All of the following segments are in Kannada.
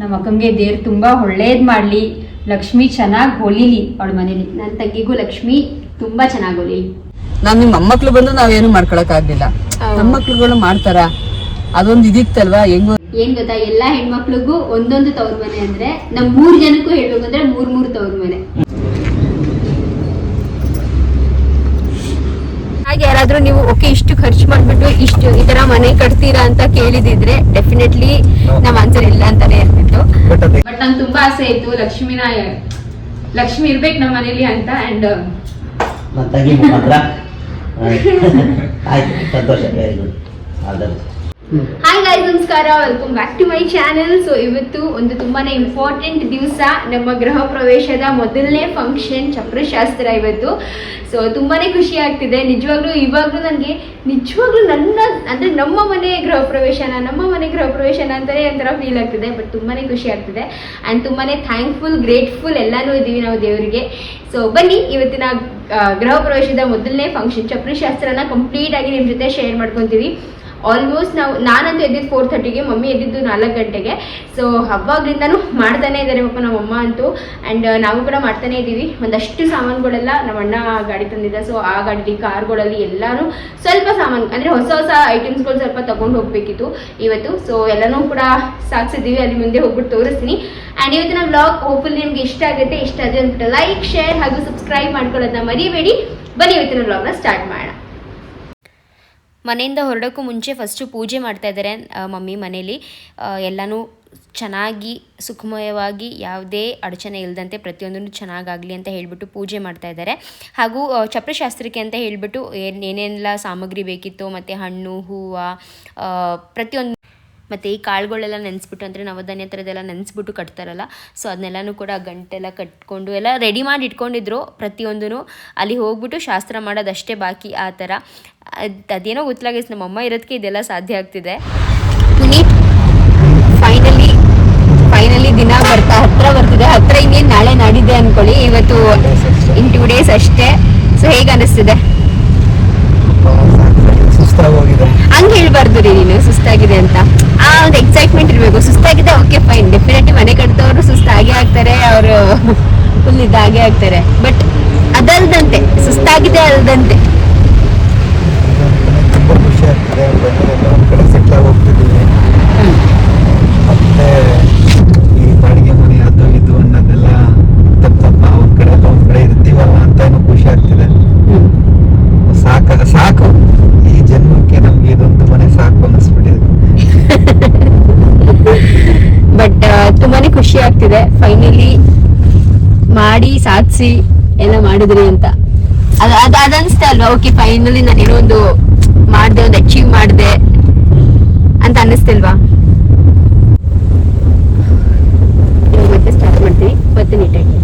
ನಮ್ಮ ಅಕ್ಕಂಗೆ ದೇವ್ರು ತುಂಬಾ ಒಳ್ಳೇದ್ ಮಾಡ್ಲಿ, ಲಕ್ಷ್ಮಿ ಚೆನ್ನಾಗಿ ಹೊಲಿಲಿ ಅವಳ ಮನೇಲಿ. ನನ್ನ ತಂಗಿಗೂ ಲಕ್ಷ್ಮಿ ತುಂಬಾ ಚೆನ್ನಾಗಿ ಹೊಲಿಲಿ. ನಾವ್ ನಿಮ್ಮ ಮೊಮ್ಮಕ್ಳು ಬಂದು ನಾವೇನು ಮಾಡ್ಕೊಳಕ್ ಆಗ್ಲಿಲ್ಲ, ನಮ್ಮ ಮಕ್ಳುಗಳು ಮಾಡ್ತಾರ, ಅದೊಂದು ಇದಿತ್ತಲ್ವಾ. ಏನ್ ಗೊತ್ತಾ, ಎಲ್ಲಾ ಹೆಣ್ಮಕ್ಳಿಗೂ ಒಂದೊಂದು ತವ್ರ ಮನೆ ಅಂದ್ರೆ ನಮ್ 3 ಜನಕ್ಕೂ ಹೇಳ್ಬೇಕು ಅಂದ್ರೆ 3 ತವ್ರ ಮನೆ. ಹಾಗೆ ಯಾರಾದ್ರೂ ನೀವು ಓಕೆ ಇಷ್ಟು ಖರ್ಚು ಮಾಡ್ಬಿಟ್ಟು ಇಷ್ಟು ಈ ತರ ಮನೆ ಕಟ್ತೀರಾ ಅಂತ ಕೇಳಿದಿದ್ರೆ ಡೆಫಿನೆಟ್ಲಿ ನಮ್ಮ ಆನ್ಸರ್ ಇಲ್ಲ ಅಂತಾನೆ ಇರ್ತಿತ್ತು. ಬಟ್ ನಂಗೆ ತುಂಬಾ ಆಸೆ ಇತ್ತು ಲಕ್ಷ್ಮಿ ಇರ್ಬೇಕು ನಮ್ಮ ಮನೇಲಿ ಅಂತ. ಅಂಡ್ ಸಂತೋಷ, ವೆರಿ ಗುಡ್. ಹಾಯ್ ಗೈಸ್, ನಮಸ್ಕಾರ, welcome back to my channel. So ಇವತ್ತು ಒಂದು ತುಂಬಾನೇ ಇಂಪಾರ್ಟೆಂಟ್ ದಿವಸ, ನಮ್ಮ ಗೃಹ ಪ್ರವೇಶದ ಮೊದಲನೇ ಫಂಕ್ಷನ್, ಚಪ್ರಶಾಸ್ತ್ರ ಇವತ್ತು. ಸೊ ತುಂಬಾನೇ ಖುಷಿ ಆಗ್ತಿದೆ ನಿಜವಾಗ್ಲೂ. ಇವಾಗ್ಲೂ ನನಗೆ ನಿಜವಾಗ್ಲೂ ನಮ್ಮ ಮನೆ ಗೃಹ ಪ್ರವೇಶನ ಅಂತಾನೆ ಒಂಥರ ಫೀಲ್ ಆಗ್ತಿದೆ. ಬಟ್ ತುಂಬಾನೇ ಖುಷಿ ಆಗ್ತಿದೆ ಆ್ಯಂಡ್ ತುಂಬಾನೇ ಥ್ಯಾಂಕ್ಫುಲ್, ಗ್ರೇಟ್ಫುಲ್ ಎಲ್ಲಾನು ಇದ್ದೀವಿ ನಾವು ದೇವರಿಗೆ. ಸೊ ಬನ್ನಿ ಇವತ್ತಿನ ಗೃಹ ಪ್ರವೇಶದ ಮೊದಲನೇ ಫಂಕ್ಷನ್ ಚಪ್ರಶಾಸ್ತ್ರನ ಕಂಪ್ಲೀಟ್ ಆಗಿ ನಿಮ್ಮ ಜೊತೆ ಶೇರ್ ಮಾಡ್ಕೊತೀವಿ. ಆಲ್ಮೋಸ್ಟ್ ನಾನಂತೂ ಎದ್ದಿದ್ದು 4:30ಗೆ, ಮಮ್ಮಿ ಎದ್ದಿದ್ದು 4 ಗಂಟೆಗೆ. ಸೊ ಅವಾಗ್ಲಿಂದನೂ ಮಾಡ್ತಾನೆ ಇದ್ದಾರೆ ಪಾಪ ನಮ್ಮಮ್ಮ ಅಂತೂ. ಆ್ಯಂಡ್ ನಾವು ಕೂಡ ಮಾಡ್ತಾನೆ ಇದ್ದೀವಿ. ಒಂದಷ್ಟು ಸಾಮಾನುಗಳೆಲ್ಲ ನಮ್ಮ ಅಣ್ಣ ಗಾಡಿ ತಂದಿದ್ದ. ಸೊ ಆ ಗಾಡಿ ಕಾರ್ಗಳಲ್ಲಿ ಎಲ್ಲಾನು ಸ್ವಲ್ಪ ಸಾಮಾನು ಅಂದರೆ ಹೊಸ ಐಟಮ್ಸ್ಗಳು ಸ್ವಲ್ಪ ತಗೊಂಡು ಹೋಗ್ಬೇಕಿತ್ತು ಇವತ್ತು. ಸೊ ಎಲ್ಲನೂ ಕೂಡ ಸಾಕ್ಸಿದ್ದೀವಿ, ಅಲ್ಲಿ ಮುಂದೆ ಹೋಗ್ಬಿಟ್ಟು ತೋರಿಸ್ತೀನಿ. ಆ್ಯಂಡ್ ಇವತ್ತಿನ ವ್ಲಾಗ್ ಹೋಪ್ಫುಲಿ ನಿಮ್ಗೆ ಇಷ್ಟ ಆಗುತ್ತೆ. ಇಷ್ಟ ಆದರೆ ಅಂದ್ಬಿಟ್ಟು ಲೈಕ್, ಶೇರ್ ಹಾಗೂ ಸಬ್ಸ್ಕ್ರೈಬ್ ಮಾಡ್ಕೊಳ್ಳೋದನ್ನ ಮರಿಬೇಡಿ. ಬನ್ನಿ ಇವತ್ತಿನ ವ್ಲಾಗ್ನ ಸ್ಟಾರ್ಟ್ ಮಾಡೋಣ. ಮನೆಯಿಂದ ಹೊರಡೋಕ್ಕೂ ಮುಂಚೆ ಫಸ್ಟು ಪೂಜೆ ಮಾಡ್ತಾ ಇದ್ದಾರೆ ಮಮ್ಮಿ ಮನೇಲಿ. ಎಲ್ಲನೂ ಚೆನ್ನಾಗಿ ಸುಖಮಯವಾಗಿ ಯಾವುದೇ ಅಡಚಣೆ ಇಲ್ಲದಂತೆ ಪ್ರತಿಯೊಂದನ್ನು ಚೆನ್ನಾಗಾಗಲಿ ಅಂತ ಹೇಳಿಬಿಟ್ಟು ಪೂಜೆ ಮಾಡ್ತಾ ಇದ್ದಾರೆ. ಹಾಗೂ ಚಪ್ರಶಾಸ್ತ್ರಕ್ಕೆ ಅಂತ ಹೇಳಿಬಿಟ್ಟು ಏನೇನೆಲ್ಲ ಸಾಮಗ್ರಿ ಬೇಕಿತ್ತು, ಮತ್ತು ಹಣ್ಣು, ಹೂವು, ಪ್ರತಿಯೊಂದು, ಮತ್ತು ಈ ಕಾಳುಗಳೆಲ್ಲ ನೆನೆಸ್ಬಿಟ್ಟು ಅಂದರೆ ನವಧಾನ್ಯ ಥರದ್ದೆಲ್ಲ ನೆನೆಸ್ಬಿಟ್ಟು ಕಟ್ತಾರಲ್ಲ, ಸೊ ಅದನ್ನೆಲ್ಲನೂ ಕೂಡ ಗಂಟೆಲ್ಲ ಕಟ್ಕೊಂಡು ಎಲ್ಲ ರೆಡಿ ಮಾಡಿ ಇಟ್ಕೊಂಡಿದ್ರು. ಪ್ರತಿಯೊಂದೂ ಅಲ್ಲಿ ಹೋಗ್ಬಿಟ್ಟು ಶಾಸ್ತ್ರ ಮಾಡೋದಷ್ಟೇ ಬಾಕಿ ಆ ಥರ. ಅದೇನೋ ಗೊತ್ತಾಗಿಸ್ ನಮ್ಮಮ್ಮ ಇರೋದಕ್ಕೆ ಇದೆಲ್ಲ ಸಾಧ್ಯ ಆಗ್ತಿದೆ. ಪುನೀತ್ ಫೈನಲಿ ದಿನ ಹತ್ರ ಬರ್ತಿದೆ. ಹತ್ರ ಇನ್ನೇನು ನಾಳೆ ನಾಡಿದ್ದೆ ಅಂದ್ಕೊಳ್ಳಿ. ಇವತ್ತು ಇನ್ 2 ಡೇಸ್ ಅಷ್ಟೇ. ಸೊ ಹೇಗೆ ಅನಿಸ್ತಿದೆ? ಹಂಗೆ ಹೇಳ್ಬಾರ್ದು ರೀ ನೀನು ಸುಸ್ತಾಗಿದೆ ಅಂತ. ಆ ಒಂದು ಎಕ್ಸೈಟ್ಮೆಂಟ್ ಇರಬೇಕು. ಸುಸ್ತಾಗಿದೆ, ಓಕೆ ಫೈನ್, ಡೆಫಿನೆಟ್ಲಿ ಮನೆ ಕಟ್ತವ್ರು ಸುಸ್ತಾಗೇ ಆಗ್ತಾರೆ, ಅವರು ಫುಲ್ ಇದಾಗೆ ಆಗ್ತಾರೆ. ಬಟ್ ಅದಲ್ದಂತೆ ಸುಸ್ತಾಗಿದೆ ಅಲ್ದಂತೆ ತುಂಬ ಖುಷಿ ಆಗ್ತದೆ. ಒಂದು ಕಡೆ ಸೆಟ್ಲ್ ಆಗಿ ಹೋಗ್ತಿದ್ದೀವಿ. ಮತ್ತೆ ಈ ಬಾಡಿಗೆ ಮನೆ ಅದು ಇದು ಅನ್ನೋದೆಲ್ಲ ತಪ್ಪಪ್ಪ, ಒಂದ್ ಕಡೆ ಇರ್ತೀವಲ್ಲ ಅಂತ ಏನೋ ಖುಷಿ ಆಗ್ತಿದೆ. ಸಾಕು ಈ ಜನ್ಮಕ್ಕೆ ನಮ್ಗೆ ಇದೊಂದು ಮನೆ ಸಾಕು ಅನ್ನಿಸ್ಬಿಟ್ಟಿದೆ. ಬಟ್ ತುಂಬಾನೇ ಖುಷಿ ಆಗ್ತಿದೆ. ಫೈನಲಿ ಮಾಡಿ ಸಾಧಿಸಿ ಎಲ್ಲ ಮಾಡಿದ್ರಿ ಅಂತ ಅದನ್ಸ್ತಾ ಅಲ್ವಾ? ಓಕೆ ಫೈನಲಿ ನಾನು ಏನೋ ಒಂದು ಮಾಡಿದೆ, ಒಂದು ಅಚೀವ್ ಮಾಡಿದೆ ಅಂತ ಅನ್ನಿಸ್ತಿಲ್ವಾ? ಮತ್ತೆ ಸ್ಟಾರ್ಟ್ ಮಾಡ್ತೀನಿ ಮತ್ತೆ ನೀಟಾಗಿ.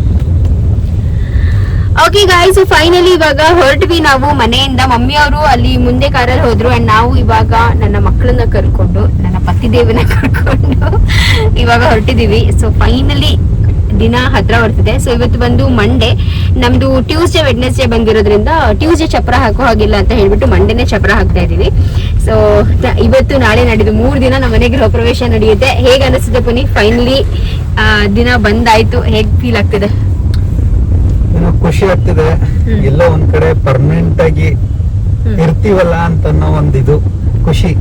ಓಕೆ ಗಾಯ್ಸ್, ಫೈನಲಿ ಇವಾಗ ಹೊರಟ್ವಿ ನಾವು ಮನೆಯಿಂದ. ಮಮ್ಮಿ ಅವರು ಅಲ್ಲಿ ಮುಂದೆ ಕಾರಲ್ಲಿ ಹೋದ್ರು ಅಂಡ್ ನಾವು ಇವಾಗ ನನ್ನ ಮಕ್ಕಳನ್ನ ಕರ್ಕೊಂಡು, ನನ್ನ ಪತಿದೇವನ ಕರ್ಕೊಂಡು ಇವಾಗ ಹೊರಟಿದೀವಿ. ಸೊ ಫೈನಲಿ ದಿನ ಹತ್ರ ಬರ್ತಿದೆ. ಸೊ ಇವತ್ತು ಬಂದು ಮಂಡೇ, ನಮ್ದು ಟ್ಯೂಸ್ಡೇ ವೆಡ್ನೆಸ್ಡೇ ಬಂದಿರೋದ್ರಿಂದ ಟ್ಯೂಸ್ಡೇ ಚಪ್ರ ಹಾಕೋ ಹಾಗಿಲ್ಲ ಅಂತ ಹೇಳ್ಬಿಟ್ಟು ಮಂಡೇನೆ ಚಪ್ರ ಹಾಕ್ತಾ ಇದೀವಿ. ಸೊ ಇವತ್ತು ನಾಳೆ ನಾಡಿದ್ದು 3 ದಿನ ನಮ್ಮ ಮನೆ ಗೃಹ ಪ್ರವೇಶ ನಡೆಯುತ್ತೆ. ಹೇಗೆ ಅನಿಸ್ತಿದೆ ಪುನಿ? ಫೈನಲಿ ದಿನ ಬಂದಾಯ್ತು, ಹೇಗ್ ಫೀಲ್ ಆಗ್ತಿದೆ? ಖುಷಿ ಆಗ್ತಿದೆ. ಎಲ್ಲ ಒಂದ್ ಕಡೆ ಪರ್ಮನೆಂಟ್ ಆಗಿ ಇರ್ತೀವಲ್ಲ ಅಂತ ಅನ್ನೋ ಒಂದಿದು ಖುಷಿ.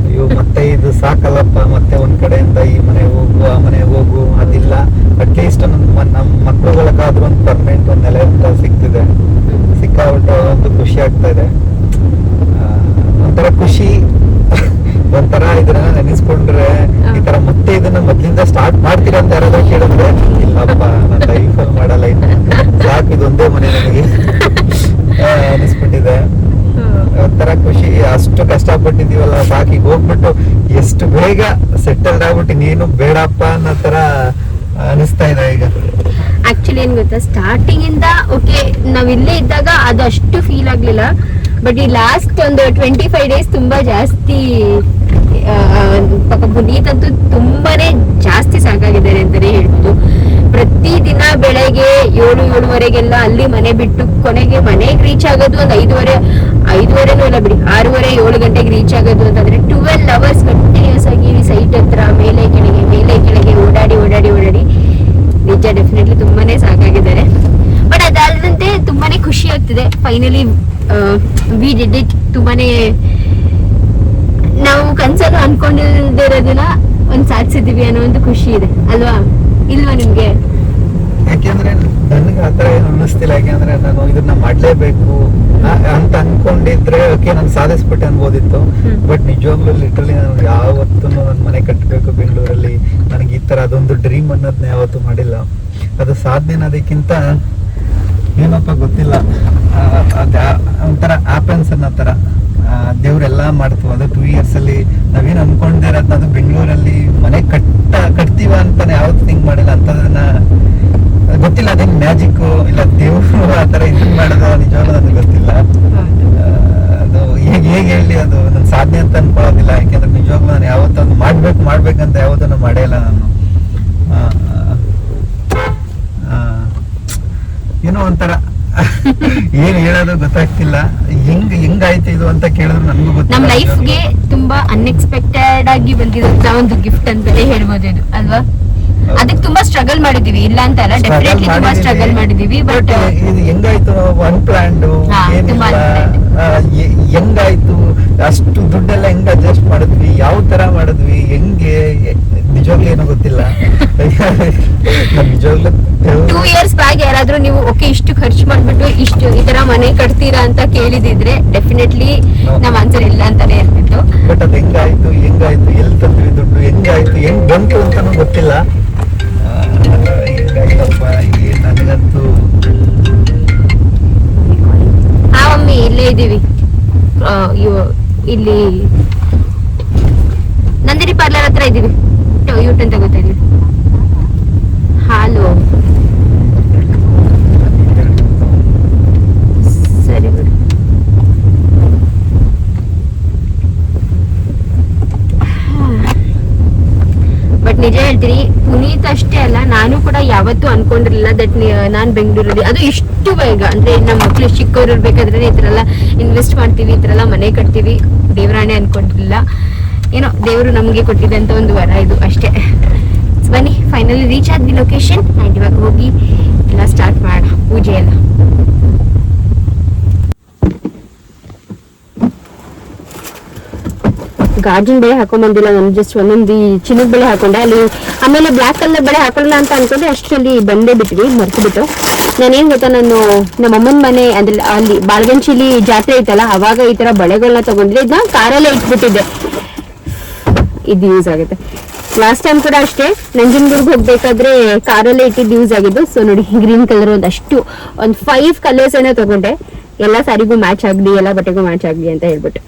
ಅಯ್ಯೋ ಮತ್ತೆ ಇದು ಸಾಕಲ್ಲಪ್ಪ, ಮತ್ತೆ ಒಂದ್ ಕಡೆಯಿಂದ ಈ ಮನೆ ಹೋಗು ಆ ಮನೆ ಹೋಗು ಅದಿಲ್ಲ. ಅಟ್ಲೀಸ್ಟ್ ನಮ್ಮ ಮಕ್ಕಳುಗಳಿಗಾದ್ರೂ ಒಂದು ಪರ್ಮನೆಂಟ್ ಒಂದು ನೆಲೆ ಅಂತ ಸಿಕ್ಕಾಬಿಟ್ಟು ಒಂದು ಖುಷಿ ಆಗ್ತಾ ಇದೆ. ಒಂಥರ ಖುಷಿ, ಒಂಥರ ಇದನ್ನ ನೆನೆಸ್ಕೊಂಡ್ರೆ ಈ ತರ ಮತ್ತೆ ಇದನ್ನ ಮೊದ್ಲಿಂದ ಸ್ಟಾರ್ಟ್ ಮಾಡ್ತೀರಾ ಅಂತ ಯಾರಾದ್ರೂ ಕೇಳಿದ್ರೆ ಇಲ್ಲಪ್ಪ ನನ್ನ ಲೈಫಲ್ಲಿ ಮಾಡಲ್ಲ, ಇನ್ನು ಸಾಕು ಇದೊಂದೇ ಮನೆ ನನಗೆ ಅನಿಸ್ಬಿಟ್ಟಿದೆ. ಒಂಥರ ಖುಷಿ. ಅಷ್ಟು ಕಷ್ಟಪಟ್ಟಿದೀವಲ್ಲ, ಸಾಕಿ ಹೋಗ್ಬಿಟ್ಟು ಎಷ್ಟು ಬೇಗ ಸೆಟಲ್ಡ್ ಆಗ್ಬಿಟ್ಟು ನೀನು ಬೇಡಪ್ಪ ಅನ್ನೋ ತರ ಅನಿಸ್ತಾ ಇದೆ ಈಗ. ಆಕ್ಚುಲಿ ಏನ್ ಗೊತ್ತಾ, ಸ್ಟಾರ್ಟಿಂಗ್ ಇಂದ ಓಕೆ ನಾವ್ ಇಲ್ಲೇ ಇದ್ದಾಗ ಅದು ಅಷ್ಟು ಫೀಲ್ ಆಗ್ಲಿಲ್ಲ. ಬಟ್ ಈ ಲಾಸ್ಟ್ ಒಂದು 25 ಡೇಸ್ ತುಂಬಾ ಜಾಸ್ತಿ ಪಾಪ ಪುನೀತ್ ಅಂತೂ ತುಂಬಾನೇ ಜಾಸ್ತಿ ಸಾಕಾಗಿದ್ದಾರೆ ಅಂತಾನೆ ಹೇಳ್ಬೋದು. ಪ್ರತಿ ದಿನ ಬೆಳಗ್ಗೆ 7-7:30ಗೆಲ್ಲ ಅಲ್ಲಿ ಮನೆ ಬಿಟ್ಟು ಕೊನೆಗೆ ಮನೆಗೆ ರೀಚ್ ಆಗೋದು ಒಂದು 5:30 ಇಲ್ಲ ಬಿಡಿ, 6:30-7 ಗಂಟೆಗೆ ರೀಚ್ ಆಗೋದು ಅಂತಂದ್ರೆ 12 ಅವರ್ಸ್ ಕಂಟಿನ್ಯೂಸ್ ಆಗಿ ಸೈಟ್ ಹತ್ರ ಮೇಲೆ ಕೆಳಗೆ ಓಡಾಡಿ ಫೈನಲಿ ವಿ ಡಿಡ್ ಇಟ್. ತುಂಬಾನೇ ನಾವು ಕನ್ಸಲ್ಲಿ ಅನ್ಕೊಂಡಿಲ್ದೇ ಇರೋದನ್ನ ಒಂದ್ ಸಾಧಿಸಿದೀವಿ ಅನ್ನೋ ಒಂದು ಖುಷಿ ಇದೆ ಅಲ್ವಾ? ಇಲ್ವಾ ನಿಮ್ಗೆ? ಯಾಕೆಂದ್ರೆ ನನಗೆ ಆತರ ಏನು ಅನ್ನಿಸ್ತಿಲ್ಲ. ಯಾಕೆಂದ್ರೆ ನಾನು ಇದನ್ನ ಮಾಡ್ಲೇಬೇಕು ಅಂತ ಅನ್ಕೊಂಡಿದ್ರೆ ಓಕೆ ನಾನು ಸಾಧಿಸ್ಬಿಟ್ಟೆ ಅನ್ಬೋದಿತ್ತು. ಬಟ್ ನಿಜವಾಗ್ಲೂ ಲಿಟ್ರಲಿ ನಾನು ಯಾವತ್ತೂ ನನ್ನ ಮನೆ ಕಟ್ಟಬೇಕು ಬೆಂಗಳೂರಲ್ಲಿ, ನನಗೆ ಈ ತರ ಅದೊಂದು ಡ್ರೀಮ್ ಅನ್ನೋದನ್ನ ಯಾವತ್ತೂ ಮಾಡಿಲ್ಲ. ಅದು ಸಾಧನೆ ಅನ್ನೋದಕ್ಕಿಂತ ಏನಪ್ಪ ಗೊತ್ತಿಲ್ಲ, ಒಂಥರ ಆಪನ್ಸ್ ಅನ್ನೋ ತರ ದೇವ್ರೆಲ್ಲಾ ಮಾಡ್ತು. ಅದು 2 years ಅಲ್ಲಿ ನಾವೇನು ಅನ್ಕೊಂಡಿರೋದ್ ಅದು ಬೆಂಗಳೂರಲ್ಲಿ ಮನೆ ಕಟ್ತೀವ ಅಂತಾನೆ ಯಾವತ್ತು ಥಿಂಕ್ ಮಾಡಿಲ್ಲ. ಅಂತದನ್ನ ಗೊತ್ತಿಲ್ಲ, ಅದೇನು ಮ್ಯಾಜಿಕ್ ಇಲ್ಲ ದೇವ್ರು ಆತರ ಇದನ್ ಮಾಡೋದು ನಿಜವಾಗ್ಲೂ ನನಗೆ ಗೊತ್ತಿಲ್ಲ. ಅದು ಹೇಗೆ ಹೇಳಿ ಅದು ನನ್ನ ಸಾಧನೆ ಅಂತ ಅನ್ಕೊಳ್ಳೋದಿಲ್ಲ. ಯಾಕೆಂದ್ರೆ ನಿಜವಾಗ್ಲೂ ನಾನು ಯಾವತ್ತೂ ಅದು ಮಾಡ್ಬೇಕಂತ ಯಾವತ್ತೂ ಮಾಡೇ ಇಲ್ಲ ನಾನು. ಏನೋ ಒಂಥರ ಏನ್ ಹೇಳೋದು ಗೊತ್ತಾಗ್ತಿಲ್ಲ. ಹೆಂಗಾಯ್ತು ಇದು ಅಂತ ಕೇಳಿದ್ರೆ ನನಗೂ ಗೊತ್ತಿಲ್ಲ. ನಮ್ ಲೈಫ್ಗೆ ತುಂಬಾ ಅನ್ಎಕ್ಸ್ಪೆಕ್ಟೆಡ್ ಆಗಿ ಬಂದಿರೋಂತ ಒಂದು ಗಿಫ್ಟ್ ಅಂತಾನೆ ಹೇಳ್ಬೋದು ಇದು ಅಲ್ವಾ? ಅದಕ್ಕೆ ತುಂಬಾ ಸ್ಟ್ರಗಲ್ ಮಾಡಿದೀವಿ, ಇಲ್ಲ ಅಂತ ಅಲ್ಲ, ಡೆಫಿನೆಟ್ಲಿ ತುಂಬಾ ಸ್ಟ್ರಗಲ್ ಮಾಡಿದೀವಿ. ಬಟ್ ಇದು ಹೆಂಗಾಯ್ತು, ಅನ್ಪ್ಲಾನ್ಡ್ ಹೆಂಗಾಯ್ತು, ಅಷ್ಟು ದುಡ್ಡೆಲ್ಲ ಹೆಂಗ್ ಅಡ್ಜಸ್ಟ್ ಮಾಡಿದ್ವಿ, ಯಾವ ತರ ಮಾಡಿದ್ವಿ, ಹೆಂಗೆ ನಿಜವಾಗ್ಲೂ ಏನೋ ಗೊತ್ತಿಲ್ಲ. ನಿಜವಾಗ್ಲೂ 2 years ಬ್ಯಾಗ್ ಯಾರಾದ್ರೂ ನೀವು ಓಕೆ ಇಷ್ಟು ಖರ್ಚು ಮಾಡ್ಬಿಟ್ಟು ಇಷ್ಟು ಈ ತರ ಮನೆ ಕಟ್ತೀರಾ ಅಂತ ಕೇಳಿದಿದ್ರೆ ಡೆಫಿನೆಟ್ಲಿ ನಾವ್ ಆನ್ಸರ್ ಇಲ್ಲ ಅಂತಾನೆ ಇರ್ತಿತ್ತು. ಬಟ್ ಅದ್ ಹೆಂಗಾಯ್ತು ಎಲ್ಲಿ ತಂದ್ವಿ ದುಡ್ಡು, ಹೆಂಗಾಯ್ತು ಹೆಂಗ್ ಬಂತು ಅಂತಾನು ಗೊತ್ತಿಲ್ಲ. ಹೆಂಗಾಯ್ತಪ್ಪ ನನಗಂತೂ. ಮಮ್ಮಿ ಇಲ್ಲೇ ಇದೀವಿ, ಇಲ್ಲಿ ನಂದಿನಿ ಪಾರ್ಲರ್ ಹತ್ರ ಇದೀವಿ, ಯೂಟನ್ ತಗೋತಾ ಇದೀವಿ. ಹಾಲು ಸರಿ ಬಿಡು. ಬಟ್ ನಿಜ ಹೇಳ್ತೀನಿ, ಪುನೀತ್ ಅಷ್ಟೇ ಅಲ್ಲ, ನಾನು ಕೂಡ ಯಾವತ್ತೂ ಅನ್ಕೊಂಡಿರ್ಲಿಲ್ಲ ದಟ್ ನಾನ್ ಬೆಂಗಳೂರಲ್ಲಿ ಅದು ಇಷ್ಟು ಬೇಗ, ಅಂದ್ರೆ ನಮ್ಮ ಮಕ್ಳು ಚಿಕ್ಕವ್ರು ಇರ್ಬೇಕಾದ್ರೆ ಈ ತರ ಎಲ್ಲ ಇನ್ವೆಸ್ಟ್ ಮಾಡ್ತೀವಿ, ಈ ತರ ಎಲ್ಲ ಮನೆ ಕಟ್ತೀವಿ, ದೇವರಾಣೆ ಅನ್ಕೊಂಡಿರ್ಲಿಲ್ಲ. ಏನೋ ದೇವರು ನಮಗೆ ಕೊಟ್ಟಿದ್ದಂತ ಒಂದು ವರ ಇದು ಅಷ್ಟೇ. ಬನ್ನಿ ಫೈನಲಿ ರೀಚ್ ಆದ್ವಿ ಲೊಕೇಶನ್, ಆ್ಯಂಡ್ ಇವಾಗ ಹೋಗಿ ಎಲ್ಲ ಸ್ಟಾರ್ಟ್ ಮಾಡೋಣ ಪೂಜೆ ಎಲ್ಲ. ಗಾಜಿನ ಬಳೆ ಹಾಕೊಂಡ್ ಬಂದಿಲ್ಲ ನಾನು, ಜಸ್ಟ್ ಒಂದೊಂದು ಚಿನ್ನದ ಬಳೆ ಹಾಕೊಂಡೆ ಅಲ್ಲಿ. ಆಮೇಲೆ ಬ್ಲಾಕ್ ಕಲರ್ ಬಳೆ ಹಾಕೊಳ್ಳಲ್ಲ ಅಂತ ಅನ್ಕೊಂಡೆ, ಅಷ್ಟರಲ್ಲಿ ಬಂದೇ ಬಿಟ್ವಿ, ಮರ್ತು ಬಿಟ್ಟು. ನಾನೇನ್ ಗೊತ್ತಾ, ನಾನು ನಮ್ಮ ಅಮ್ಮನ ಮನೆ ಅಂದ್ರೆ ಅಲ್ಲಿ ಬಾಳಗಂಚಿಲಿ ಜಾತ್ರೆ ಐತಲ್ಲ, ಅವಾಗ ಈ ತರ ಬಳೆಗಳನ್ನ ತಗೊಂಡ್ರೆ ಇದನ್ನ ಕಾರಲ್ಲೇ ಇಟ್ಬಿಟ್ಟಿದ್ದೆ. ಇದು ಯೂಸ್ ಆಗುತ್ತೆ. ಲಾಸ್ಟ್ ಟೈಮ್ ಕೂಡ ಅಷ್ಟೇ ನಂಜನಗೂರ್ಗ್ ಹೋಗ್ಬೇಕಾದ್ರೆ ಕಾರಲ್ಲೇ ಇಟ್ಟಿದ್ದು ಯೂಸ್ ಆಗಿದ್ದು. ಸೊ ನೋಡಿ, ಗ್ರೀನ್ ಕಲರ್ ಒಂದು 5 ಕಲರ್ಸ್ ಏನೋ ತಗೊಂಡೆ, ಎಲ್ಲ ಸಾರಿಗೂ ಮ್ಯಾಚ್ ಆಗ್ಲಿ, ಎಲ್ಲ ಬಟ್ಟೆಗೂ ಮ್ಯಾಚ್ ಆಗ್ಲಿ ಅಂತ ಹೇಳ್ಬಿಟ್ಟು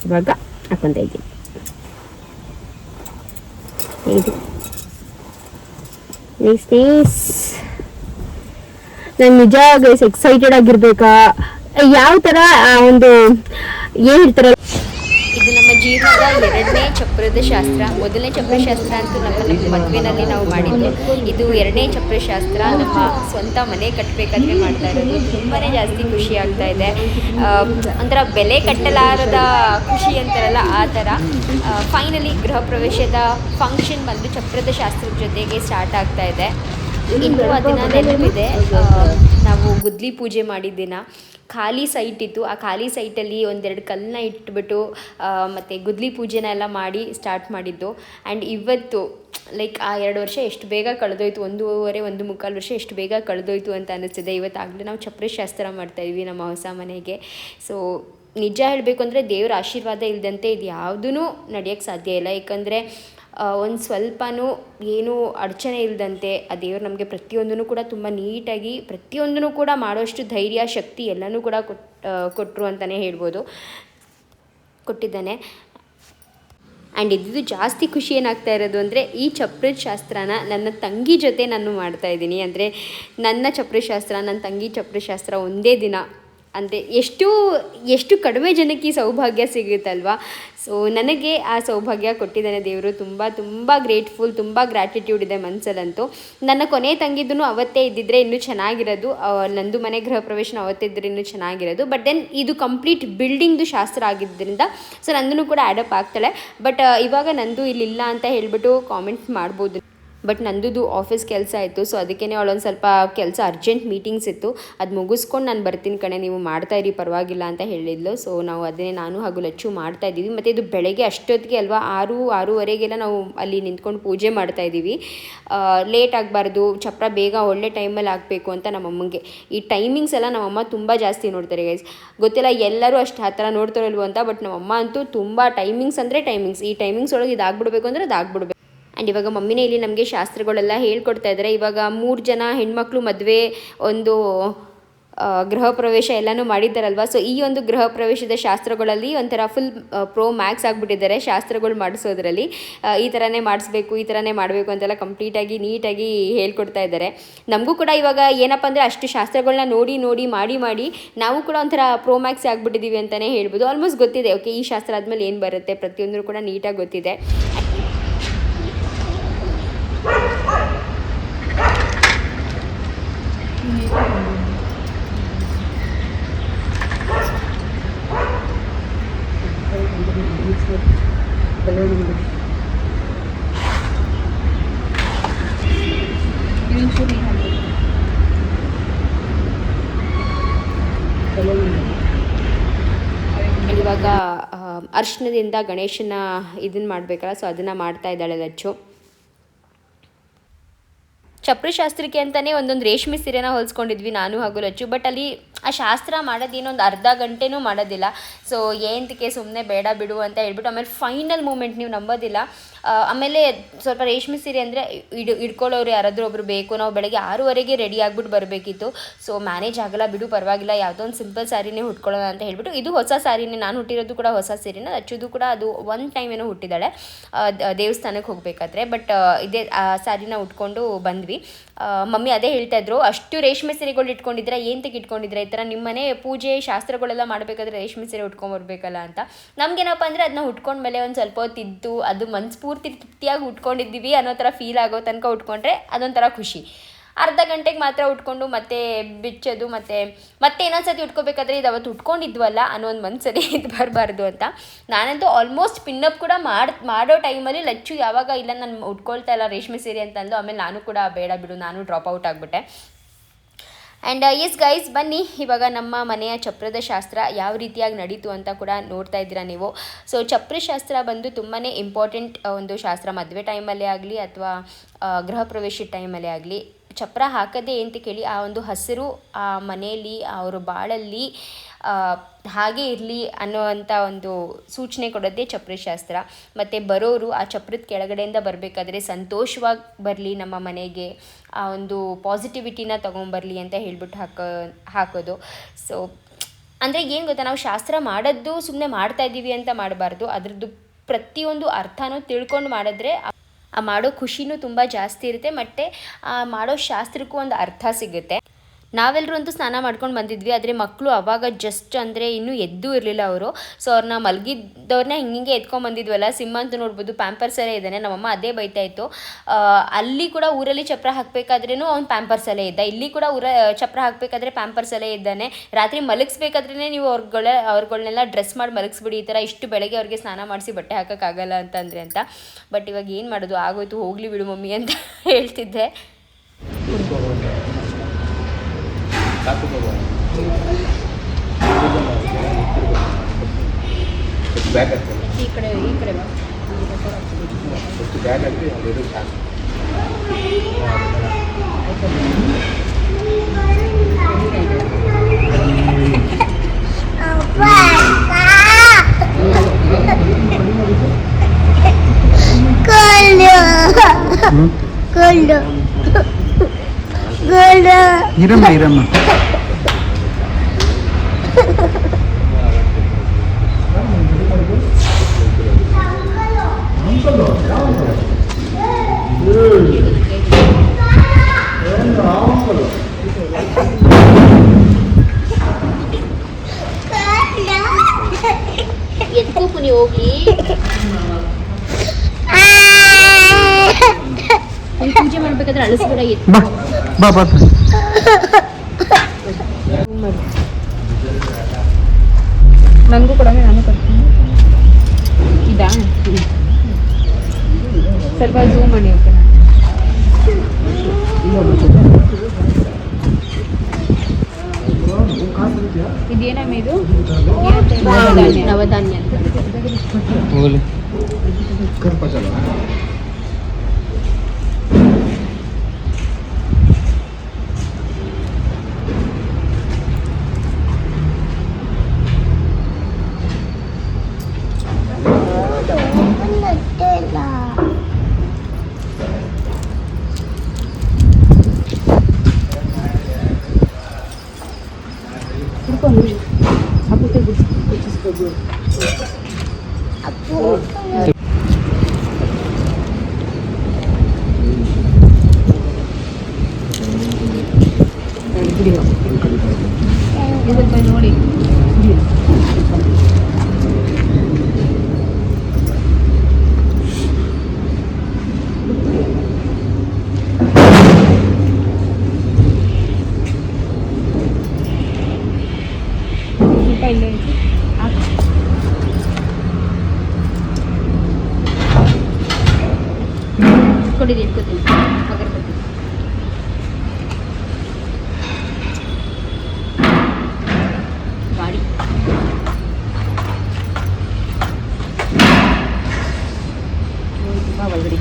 ಇವಾಗ ಹಾಕೊಂತ ಇದ್ದೀನಿ. ನಾನು ನಿಜ ಗೈಸ್ ಎಕ್ಸೈಟೆಡ್ ಆಗಿರ್ಬೇಕಾ, ಯಾವ ತರ ಒಂದು ಏನ್ ಹೇಳ್ತಾರ, ಇದು ನಮ್ಮ ಜೀವನದ 2ನೇ ಚಪ್ರದ ಶಾಸ್ತ್ರ. 1ನೇ ಚಪ್ರ ಶಾಸ್ತ್ರ ಅಂತೂ ನಮ್ಮ ಮದುವೆನಲ್ಲಿ ನಾವು ಮಾಡಿದ್ದು. ಇದು 2ನೇ ಚಪ್ರ ಶಾಸ್ತ್ರ, ನಮ್ಮ ಸ್ವಂತ ಮನೆ ಕಟ್ಟಬೇಕಾದ್ರೆ ಮಾಡ್ತಾ ಇರೋದು. ತುಂಬಾ ಜಾಸ್ತಿ ಖುಷಿ ಆಗ್ತಾ ಇದೆ. ಒಂಥರ ಬೆಲೆ ಕಟ್ಟಲಾರದ ಖುಷಿ ಅಂತಾರಲ್ಲ ಆ ಥರ. ಫೈನಲಿ ಗೃಹ ಪ್ರವೇಶದ ಫಂಕ್ಷನ್ ಬಂದು ಚಪ್ರದ ಶಾಸ್ತ್ರದ ಜೊತೆಗೆ ಸ್ಟಾರ್ಟ್ ಆಗ್ತಾ ಇದೆ. ಇನ್ನೂ ಆ ದಿನ ನೆನಪಿದೆ, ನಾವು ಗುದ್ಲಿ ಪೂಜೆ ಮಾಡಿದ ದಿನ ಖಾಲಿ ಸೈಟ್ ಇತ್ತು. ಆ ಖಾಲಿ ಸೈಟಲ್ಲಿ 1-2 ಕಲ್ಲನ್ನ ಇಟ್ಬಿಟ್ಟು ಮತ್ತು ಗುದ್ಲಿ ಪೂಜೆನ ಎಲ್ಲ ಮಾಡಿ ಸ್ಟಾರ್ಟ್ ಮಾಡಿದ್ದು. ಆ್ಯಂಡ್ ಇವತ್ತು ಲೈಕ್ ಆ 2 ವರ್ಷ ಎಷ್ಟು ಬೇಗ ಕಳೆದೋಯ್ತು, 1.5 ವರ್ಷ ಎಷ್ಟು ಬೇಗ ಕಳೆದೋಯ್ತು ಅಂತ ಅನ್ನಿಸ್ತಿದೆ. ಇವತ್ತಾಗಲೇ ನಾವು ಚಪ್ರ ಶಾಸ್ತ್ರ ಮಾಡ್ತಾಯಿದ್ವಿ ನಮ್ಮ ಹೊಸ ಮನೆಗೆ. ಸೊ ನಿಜ ಹೇಳಬೇಕು ಅಂದರೆ ದೇವರ ಆಶೀರ್ವಾದ ಇಲ್ಲದಂತೆ ಇದು ಯಾವುದೂ ನಡೆಯೋಕ್ಕೆ ಸಾಧ್ಯ ಇಲ್ಲ. ಏಕೆಂದರೆ ಒಂದು ಸ್ವಲ್ಪನೂ ಏನೂ ಅಡಚಣೆ ಇಲ್ಲದಂತೆ ಆ ದೇವರು ನಮಗೆ ಪ್ರತಿಯೊಂದೂ ಕೂಡ ತುಂಬ ನೀಟಾಗಿ ಪ್ರತಿಯೊಂದೂ ಕೂಡ ಮಾಡೋಷ್ಟು ಧೈರ್ಯ, ಶಕ್ತಿ ಎಲ್ಲನೂ ಕೂಡ ಕೊಟ್ಟರು ಅಂತಲೇ ಹೇಳ್ಬೋದು, ಕೊಟ್ಟಿದ್ದಾನೆ. ಆ್ಯಂಡ್ ಇದು ಜಾಸ್ತಿ ಖುಷಿ ಏನಾಗ್ತಾ ಇರೋದು ಅಂದರೆ, ಈ ಚಪ್ರದ ಶಾಸ್ತ್ರನ ನನ್ನ ತಂಗಿ ಜೊತೆ ನಾನು ಮಾಡ್ತಾಯಿದ್ದೀನಿ. ಅಂದರೆ ನನ್ನ ಚಪ್ರ ಶಾಸ್ತ್ರ, ನನ್ನ ತಂಗಿ ಚಪ್ರ ಶಾಸ್ತ್ರ ಒಂದೇ ದಿನ. ಅಂದರೆ ಎಷ್ಟು ಕಡಿಮೆ ಜನಕ್ಕೆ ಈ ಸೌಭಾಗ್ಯ ಸಿಗುತ್ತಲ್ವ. ಸೊ ನನಗೆ ಆ ಸೌಭಾಗ್ಯ ಕೊಟ್ಟಿದ್ದಾನೆ ದೇವರು. ತುಂಬ ಗ್ರೇಟ್ಫುಲ್, ತುಂಬ ಗ್ರ್ಯಾಟಿಟ್ಯೂಡ್ ಇದೆ ಮನಸ್ಸಲ್ಲಂತೂ. ನನ್ನ ಕೊನೆ ತಂಗಿದ್ದು ಅವತ್ತೇ ಇದ್ದಿದ್ರೆ ಇನ್ನೂ ಚೆನ್ನಾಗಿರೋದು, ನಂದು ಮನೆ ಗೃಹ ಪ್ರವೇಶನ ಅವತ್ತೇ ಇದ್ದರೆ ಇನ್ನೂ ಚೆನ್ನಾಗಿರೋದು. ಬಟ್ ದೆನ್ ಇದು ಕಂಪ್ಲೀಟ್ ಬಿಲ್ಡಿಂಗ್ದು ಶಾಸ್ತ್ರ ಆಗಿದ್ದರಿಂದ ಸೊ ನಂದೂ ಕೂಡ ಆ್ಯಡಪ್ ಆಗ್ತಾಳೆ. ಬಟ್ ಇವಾಗ ನಂದು ಇಲ್ಲಿಲ್ಲ ಅಂತ ಹೇಳಿಬಿಟ್ಟು ಕಾಮೆಂಟ್ ಮಾಡ್ಬೋದು. ಬಟ್ ನಂದು ಆಫೀಸ್ ಕೆಲಸ ಇತ್ತು, ಸೊ ಅದಕ್ಕೇ ಅವಳೊಂದು ಸ್ವಲ್ಪ ಕೆಲಸ ಅರ್ಜೆಂಟ್ ಮೀಟಿಂಗ್ಸ್ ಇತ್ತು, ಅದು ಮುಗಿಸ್ಕೊಂಡು ನಾನು ಬರ್ತೀನಿ ಕಣೆ, ನೀವು ಮಾಡ್ತಾ ಇರಿ ಪರವಾಗಿಲ್ಲ ಅಂತ ಹೇಳಿದ್ಲು. ಸೊ ನಾವು ಅದನ್ನೇ ನಾನು ಹಾಗೂ ಲಚ್ಚು ಮಾಡ್ತಾ ಇದ್ದೀವಿ. ಮತ್ತು ಇದು ಬೆಳಗ್ಗೆ ಅಷ್ಟೊತ್ತಿಗೆ ಅಲ್ವಾ, 6-6:30ಗೆಲ್ಲ ನಾವು ಅಲ್ಲಿ ನಿಂತ್ಕೊಂಡು ಪೂಜೆ ಮಾಡ್ತಾ ಇದ್ದೀವಿ. ಲೇಟ್ ಆಗಬಾರ್ದು, ಚಪ್ರ ಬೇಗ ಒಳ್ಳೆ ಟೈಮಲ್ಲಿ ಆಗಬೇಕು ಅಂತ ನಮ್ಮಮ್ಮಂಗೆ. ಈ ಟೈಮಿಂಗ್ಸ್ ಎಲ್ಲ ನಮ್ಮಮ್ಮ ತುಂಬ ಜಾಸ್ತಿ ನೋಡ್ತಾರೆ ಗೈಸ್. ಗೊತ್ತಿಲ್ಲ ಎಲ್ಲರೂ ಅಷ್ಟು ಆ ಥರ ನೋಡ್ತಾರಲ್ವ ಅಂತ, ಬಟ್ ನಮ್ಮಮ್ಮ ಅಂತೂ ತುಂಬ ಟೈಮಿಂಗ್ಸ್ ಅಂದರೆ ಟೈಮಿಂಗ್ಸ್, ಈ ಟೈಮಿಂಗ್ಸ್ ಒಳಗೆ ಇದಾಗ್ಬಿಡ್ಬೇಕು ಅಂದರೆ ಅದಾಗ್ಬಿಡ್ಬೇಕು. ಆ್ಯಂಡ್ ಇವಾಗ ಮಮ್ಮಿನೇ ಇಲ್ಲಿ ನಮಗೆ ಶಾಸ್ತ್ರಗಳೆಲ್ಲ ಹೇಳ್ಕೊಡ್ತಾ ಇದ್ದಾರೆ. ಇವಾಗ 3 ಜನ ಹೆಣ್ಮಕ್ಳು ಮದುವೆ, ಒಂದು ಗೃಹ ಪ್ರವೇಶ ಎಲ್ಲನೂ ಮಾಡಿದ್ದಾರಲ್ವ. ಸೊ ಈ ಒಂದು ಗೃಹ ಪ್ರವೇಶದ ಶಾಸ್ತ್ರಗಳಲ್ಲಿ ಒಂಥರ ಫುಲ್ ಪ್ರೋ ಮ್ಯಾಕ್ಸ್ ಆಗಿಬಿಟ್ಟಿದ್ದಾರೆ ಶಾಸ್ತ್ರಗಳು ಮಾಡಿಸೋದ್ರಲ್ಲಿ. ಈ ಥರನೇ ಮಾಡಿಸ್ಬೇಕು, ಈ ಥರನೇ ಮಾಡಬೇಕು ಅಂತೆಲ್ಲ ಕಂಪ್ಲೀಟಾಗಿ ನೀಟಾಗಿ ಹೇಳ್ಕೊಡ್ತಾ ಇದ್ದಾರೆ. ನಮಗೂ ಕೂಡ ಇವಾಗ ಏನಪ್ಪ ಅಂದರೆ ಅಷ್ಟು ಶಾಸ್ತ್ರಗಳನ್ನ ನೋಡಿ ಮಾಡಿ ನಾವು ಕೂಡ ಒಂಥರ ಪ್ರೋ ಮ್ಯಾಕ್ಸ್ ಆಗಿಬಿಟ್ಟಿದ್ದೀವಿ ಅಂತಲೇ ಹೇಳ್ಬೋದು. ಆಲ್ಮೋಸ್ಟ್ ಗೊತ್ತಿದೆ, ಓಕೆ ಈ ಶಾಸ್ತ್ರ ಆದಮೇಲೆ ಏನು ಬರುತ್ತೆ ಪ್ರತಿಯೊಂದರೂ ಕೂಡ ನೀಟಾಗಿ ಗೊತ್ತಿದೆ. ಇವಾಗ ಅರ್ಶಿನದಿಂದ ಗಣೇಶನ ಇದನ್ನು ಮಾಡಬೇಕಲ್ಲ, ಸೊ ಅದನ್ನು ಮಾಡ್ತಾ ಇದ್ದಾಳೆ ಲಚ್ಚು. ಚಪ್ರ ಶಾಸ್ತ್ರಕ್ಕೆ ಅಂತಲೇ ಒಂದೊಂದು ರೇಷ್ಮೆ ಸೀರೆನ ಹೊಲಿಸ್ಕೊಂಡಿದ್ವಿ ನಾನು ಹಾಗೂ ಲಚ್ಚು. ಬಟ್ ಅಲ್ಲಿ ಆ ಶಾಸ್ತ್ರ ಮಾಡೋದೇನೋ ಒಂದು ಅರ್ಧ ಗಂಟೆನೂ ಮಾಡೋದಿಲ್ಲ. ಸೊ ಏನಕ್ಕೆ ಸುಮ್ಮನೆ ಬೇಡ ಬಿಡು ಅಂತ ಹೇಳ್ಬಿಟ್ಟು ಆಮೇಲೆ ಫೈನಲ್ ಮೂಮೆಂಟ್ ನೀವು ನಂಬೋದಿಲ್ಲ. ಆಮೇಲೆ ಸ್ವಲ್ಪ ರೇಷ್ಮೆ ಸೀರೆ ಅಂದರೆ ಇಡ್ಕೊಳ್ಳೋರು ಯಾರಾದರೂ ಒಬ್ರು ಬೇಕು. ನಾವು ಬೆಳಗ್ಗೆ 6:30ಗೆ ರೆಡಿ ಆಗಿಬಿಟ್ಟು ಬರಬೇಕಿತ್ತು. ಸೊ ಮ್ಯಾನೇಜ್ ಆಗಲ್ಲ ಬಿಡು ಪರವಾಗಿಲ್ಲ, ಯಾವುದೋ ಒಂದು ಸಿಂಪಲ್ ಸ್ಯಾರಿನೇ ಹುಟ್ಕೊಳ್ಳೋಣ ಅಂತ ಹೇಳ್ಬಿಟ್ಟು, ಇದು ಹೊಸ ಸ್ಯಾರಿನೇ, ನಾನು ಹುಟ್ಟಿರೋದು ಕೂಡ ಹೊಸ ಸೀರೆನ, ಲಚ್ಚುದು ಕೂಡ ಅದು ಒಂದು ಟೈಮ್ ಏನೋ ಹುಟ್ಟಿದ್ದಾಳೆ ದೇವಸ್ಥಾನಕ್ಕೆ ಹೋಗಬೇಕಾದ್ರೆ. ಬಟ್ ಇದೇ ಆ ಸ್ಯಾರಿನ ಉಟ್ಕೊಂಡು ಬಂದ್ವಿ. ಮಮ್ಮಿ ಅದೇ ಹೇಳ್ತಾ ಇದ್ರು, ಅಷ್ಟು ರೇಷ್ಮೆ ಸೀರೆಗಳು ಇಟ್ಕೊಂಡಿದ್ರೆ ಏನಕ್ಕೆ ಇಟ್ಕೊಂಡಿದ್ರೆ, ಈ ಥರ ನಿಮ್ಮ ಮನೆ ಪೂಜೆ ಶಾಸ್ತ್ರಗಳೆಲ್ಲ ಮಾಡಬೇಕಾದ್ರೆ ರೇಷ್ಮೆ ಸೀರೆ ಉಟ್ಕೊಂಬರ್ಬೇಕಲ್ಲ ಅಂತ. ನಮಗೇನಪ್ಪ ಅಂದರೆ ಅದನ್ನ ಉಟ್ಕೊಂಡ್ಮೇಲೆ ಒಂದು ಸ್ವಲ್ಪ ಹೊತ್ತಿದ್ದು ಅದು ಮನಸ್ಫೂರ್ತಿ ತೃಪ್ತಿಯಾಗಿ ಉಟ್ಕೊಂಡಿದ್ದೀವಿ ಅನ್ನೋ ಥರ ಫೀಲ್ ಆಗೋ ತನಕ ಉಟ್ಕೊಂಡ್ರೆ ಅದೊಂಥರ ಖುಷಿ. ಅರ್ಧ ಗಂಟೆಗೆ ಮಾತ್ರ ಉಟ್ಕೊಂಡು ಮತ್ತೆ ಬಿಚ್ಚೋದು, ಮತ್ತೆ ಇನ್ನೊಂದ್ಸತಿ ಉಟ್ಕೋಬೇಕಾದ್ರೆ ಇದು ಅವತ್ತು ಉಟ್ಕೊಂಡಿದ್ವಲ್ಲ ಅನ್ನೋ ಒಂದು ಮನಸ್ಸಲ್ಲಿ ಇದು ಬರಬಾರ್ದು ಅಂತ. ನಾನಂತೂ ಆಲ್ಮೋಸ್ಟ್ ಪಿನ್ನಪ್ ಕೂಡ ಮಾಡೋ ಟೈಮಲ್ಲಿ ಲಚ್ಚು ಯಾವಾಗ ಇಲ್ಲ ನಾನು ಉಟ್ಕೊಳ್ತಾ ಇಲ್ಲ ರೇಷ್ಮೆ ಸೀರೆ ಅಂತ ಅಂದು, ಆಮೇಲೆ ನಾನು ಕೂಡ ಬೇಡ ಬಿಡು ನಾನು ಡ್ರಾಪ್ ಔಟ್ ಆಗಿಬಿಟ್ಟೆ. ಆ್ಯಂಡ್ ಎಸ್ ಗೈಸ್, ಬನ್ನಿ ಇವಾಗ ನಮ್ಮ ಮನೆಯ ಚಪ್ರದ ಶಾಸ್ತ್ರ ಯಾವ ರೀತಿಯಾಗಿ ನಡೀತು ಅಂತ ಕೂಡ ನೋಡ್ತಾ ಇದ್ದೀರಾ ನೀವು. ಸೊ ಚಪ್ರ ಶಾಸ್ತ್ರ ಬಂದು ತುಂಬಾ ಇಂಪಾರ್ಟೆಂಟ್ ಒಂದು ಶಾಸ್ತ್ರ. ಮದುವೆ ಟೈಮಲ್ಲೇ ಆಗಲಿ ಅಥವಾ ಗೃಹ ಪ್ರವೇಶದ ಟೈಮಲ್ಲೇ ಆಗಲಿ, ಚಪ್ರ ಹಾಕದೇ ಅಂತ ಕೇಳಿ ಆ ಒಂದು ಹಸಿರು ಆ ಮನೆಯಲ್ಲಿ ಅವರು ಬಾಳಲ್ಲಿ ಹಾಗೆ ಇರಲಿ ಅನ್ನೋವಂಥ ಒಂದು ಸೂಚನೆ ಕೊಡೋದೇ ಚಪ್ರ ಶಾಸ್ತ್ರ. ಮತ್ತು ಬರೋರು ಆ ಚಪ್ರದ ಕೆಳಗಡೆಯಿಂದ ಬರಬೇಕಾದ್ರೆ ಸಂತೋಷವಾಗಿ ಬರಲಿ, ನಮ್ಮ ಮನೆಗೆ ಆ ಒಂದು ಪಾಸಿಟಿವಿಟಿನ ತೊಗೊಂಬರಲಿ ಅಂತ ಹೇಳ್ಬಿಟ್ಟು ಹಾಕೋದು. ಸೊ ಅಂದರೆ ಏನು ಗೊತ್ತಾ, ನಾವು ಶಾಸ್ತ್ರ ಮಾಡೋದು ಸುಮ್ಮನೆ ಮಾಡ್ತಾಯಿದ್ದೀವಿ ಅಂತ ಮಾಡಬಾರ್ದು, ಅದರದ್ದು ಪ್ರತಿಯೊಂದು ಅರ್ಥನೂ ತಿಳ್ಕೊಂಡು ಮಾಡಿದ್ರೆ ಆ ಮಾಡೋ ಖುಷಿನೂ ತುಂಬ ಜಾಸ್ತಿ ಇರುತ್ತೆ, ಮತ್ತು ಆ ಮಾಡೋ ಶಾಸ್ತ್ರಕ್ಕೂ ಒಂದು ಅರ್ಥ ಸಿಗುತ್ತೆ. ನಾವೆಲ್ಲರೂ ಅಂತೂ ಸ್ನಾನ ಮಾಡ್ಕೊಂಡು ಬಂದಿದ್ವಿ, ಆದರೆ ಮಕ್ಕಳು ಅವಾಗ ಜಸ್ಟ್ ಅಂದರೆ ಇನ್ನೂ ಎದ್ದೂ ಇರಲಿಲ್ಲ ಅವರು. ಸೊ ಅವ್ರನ್ನ ಮಲಗಿದ್ದವ್ರನ್ನ ಹಿಂಗೆ ಎತ್ಕೊಂಡು ಬಂದಿದ್ವಲ್ಲ, ಸಿಂಹ ಅಂತ ನೋಡ್ಬೋದು, ಪ್ಯಾಂಪರ್ಸಲ್ಲೇ ಇದ್ದಾನೆ. ನಮ್ಮಮ್ಮ ಅದೇ ಬೈತಾ ಇತ್ತು. ಅಲ್ಲಿ ಕೂಡ ಊರಲ್ಲಿ ಚಪ್ರ ಹಾಕಬೇಕಾದ್ರೂ ಅವ್ನು ಪ್ಯಾಂಪರ್ಸಲ್ಲೇ ಇದ್ದ, ಇಲ್ಲಿ ಕೂಡ ಚಪ್ರ ಹಾಕಬೇಕಾದ್ರೆ ಪ್ಯಾಂಪರ್ಸಲ್ಲೇ ಇದ್ದಾನೆ. ರಾತ್ರಿ ಮಲಗಿಸ್ಬೇಕಾದ್ರೇ ನೀವು ಅವ್ರುಗಳನ್ನೆಲ್ಲ ಡ್ರೆಸ್ ಮಾಡಿ ಮಲಗಿಸ್ಬಿಡಿ, ಈ ಥರ ಇಷ್ಟು ಬೆಳಗ್ಗೆ ಅವ್ರಿಗೆ ಸ್ನಾನ ಮಾಡಿಸಿ ಬಟ್ಟೆ ಹಾಕೋಕ್ಕಾಗಲ್ಲ ಅಂತಂದರೆ ಅಂತ. ಬಟ್ ಇವಾಗ ಏನು ಮಾಡೋದು, ಆಗೋಯ್ತು, ಹೋಗಲಿ ಬಿಡು ಮಮ್ಮಿ ಅಂತ ಹೇಳ್ತಿದ್ದೆ. ಈ ಕಡೆ ಇರಮ್ಮ ಎತ್ಕೋಕು ನೀವು ಹೋಗಿ ಪೂಜೆ ಮಾಡ್ಬೇಕಾದ್ರೆ ಅಳಿಸ್ಬೇಡ, ಎತ್ತು ನನಗೂ ಕೂಡ ನಾನು ಕೊಡ್ತೀನಿ. ಇದಾ ಸ್ವಲ್ಪ ಝೂಮ್ ಮಾಡಿ, ಓಕೆನಾ? ಇದೇನಮ್ಮ ಇದು ನವಧಾನ್ಯ ಅಂತ. ನೋಡಿ ಕೊಡಿದೆ ಇಟ್ಕೋತೀನಿ ಅಗರಬತ್ತಿ. ಗಾಡಿ ತುಂಬ ಒಳಗಡೆ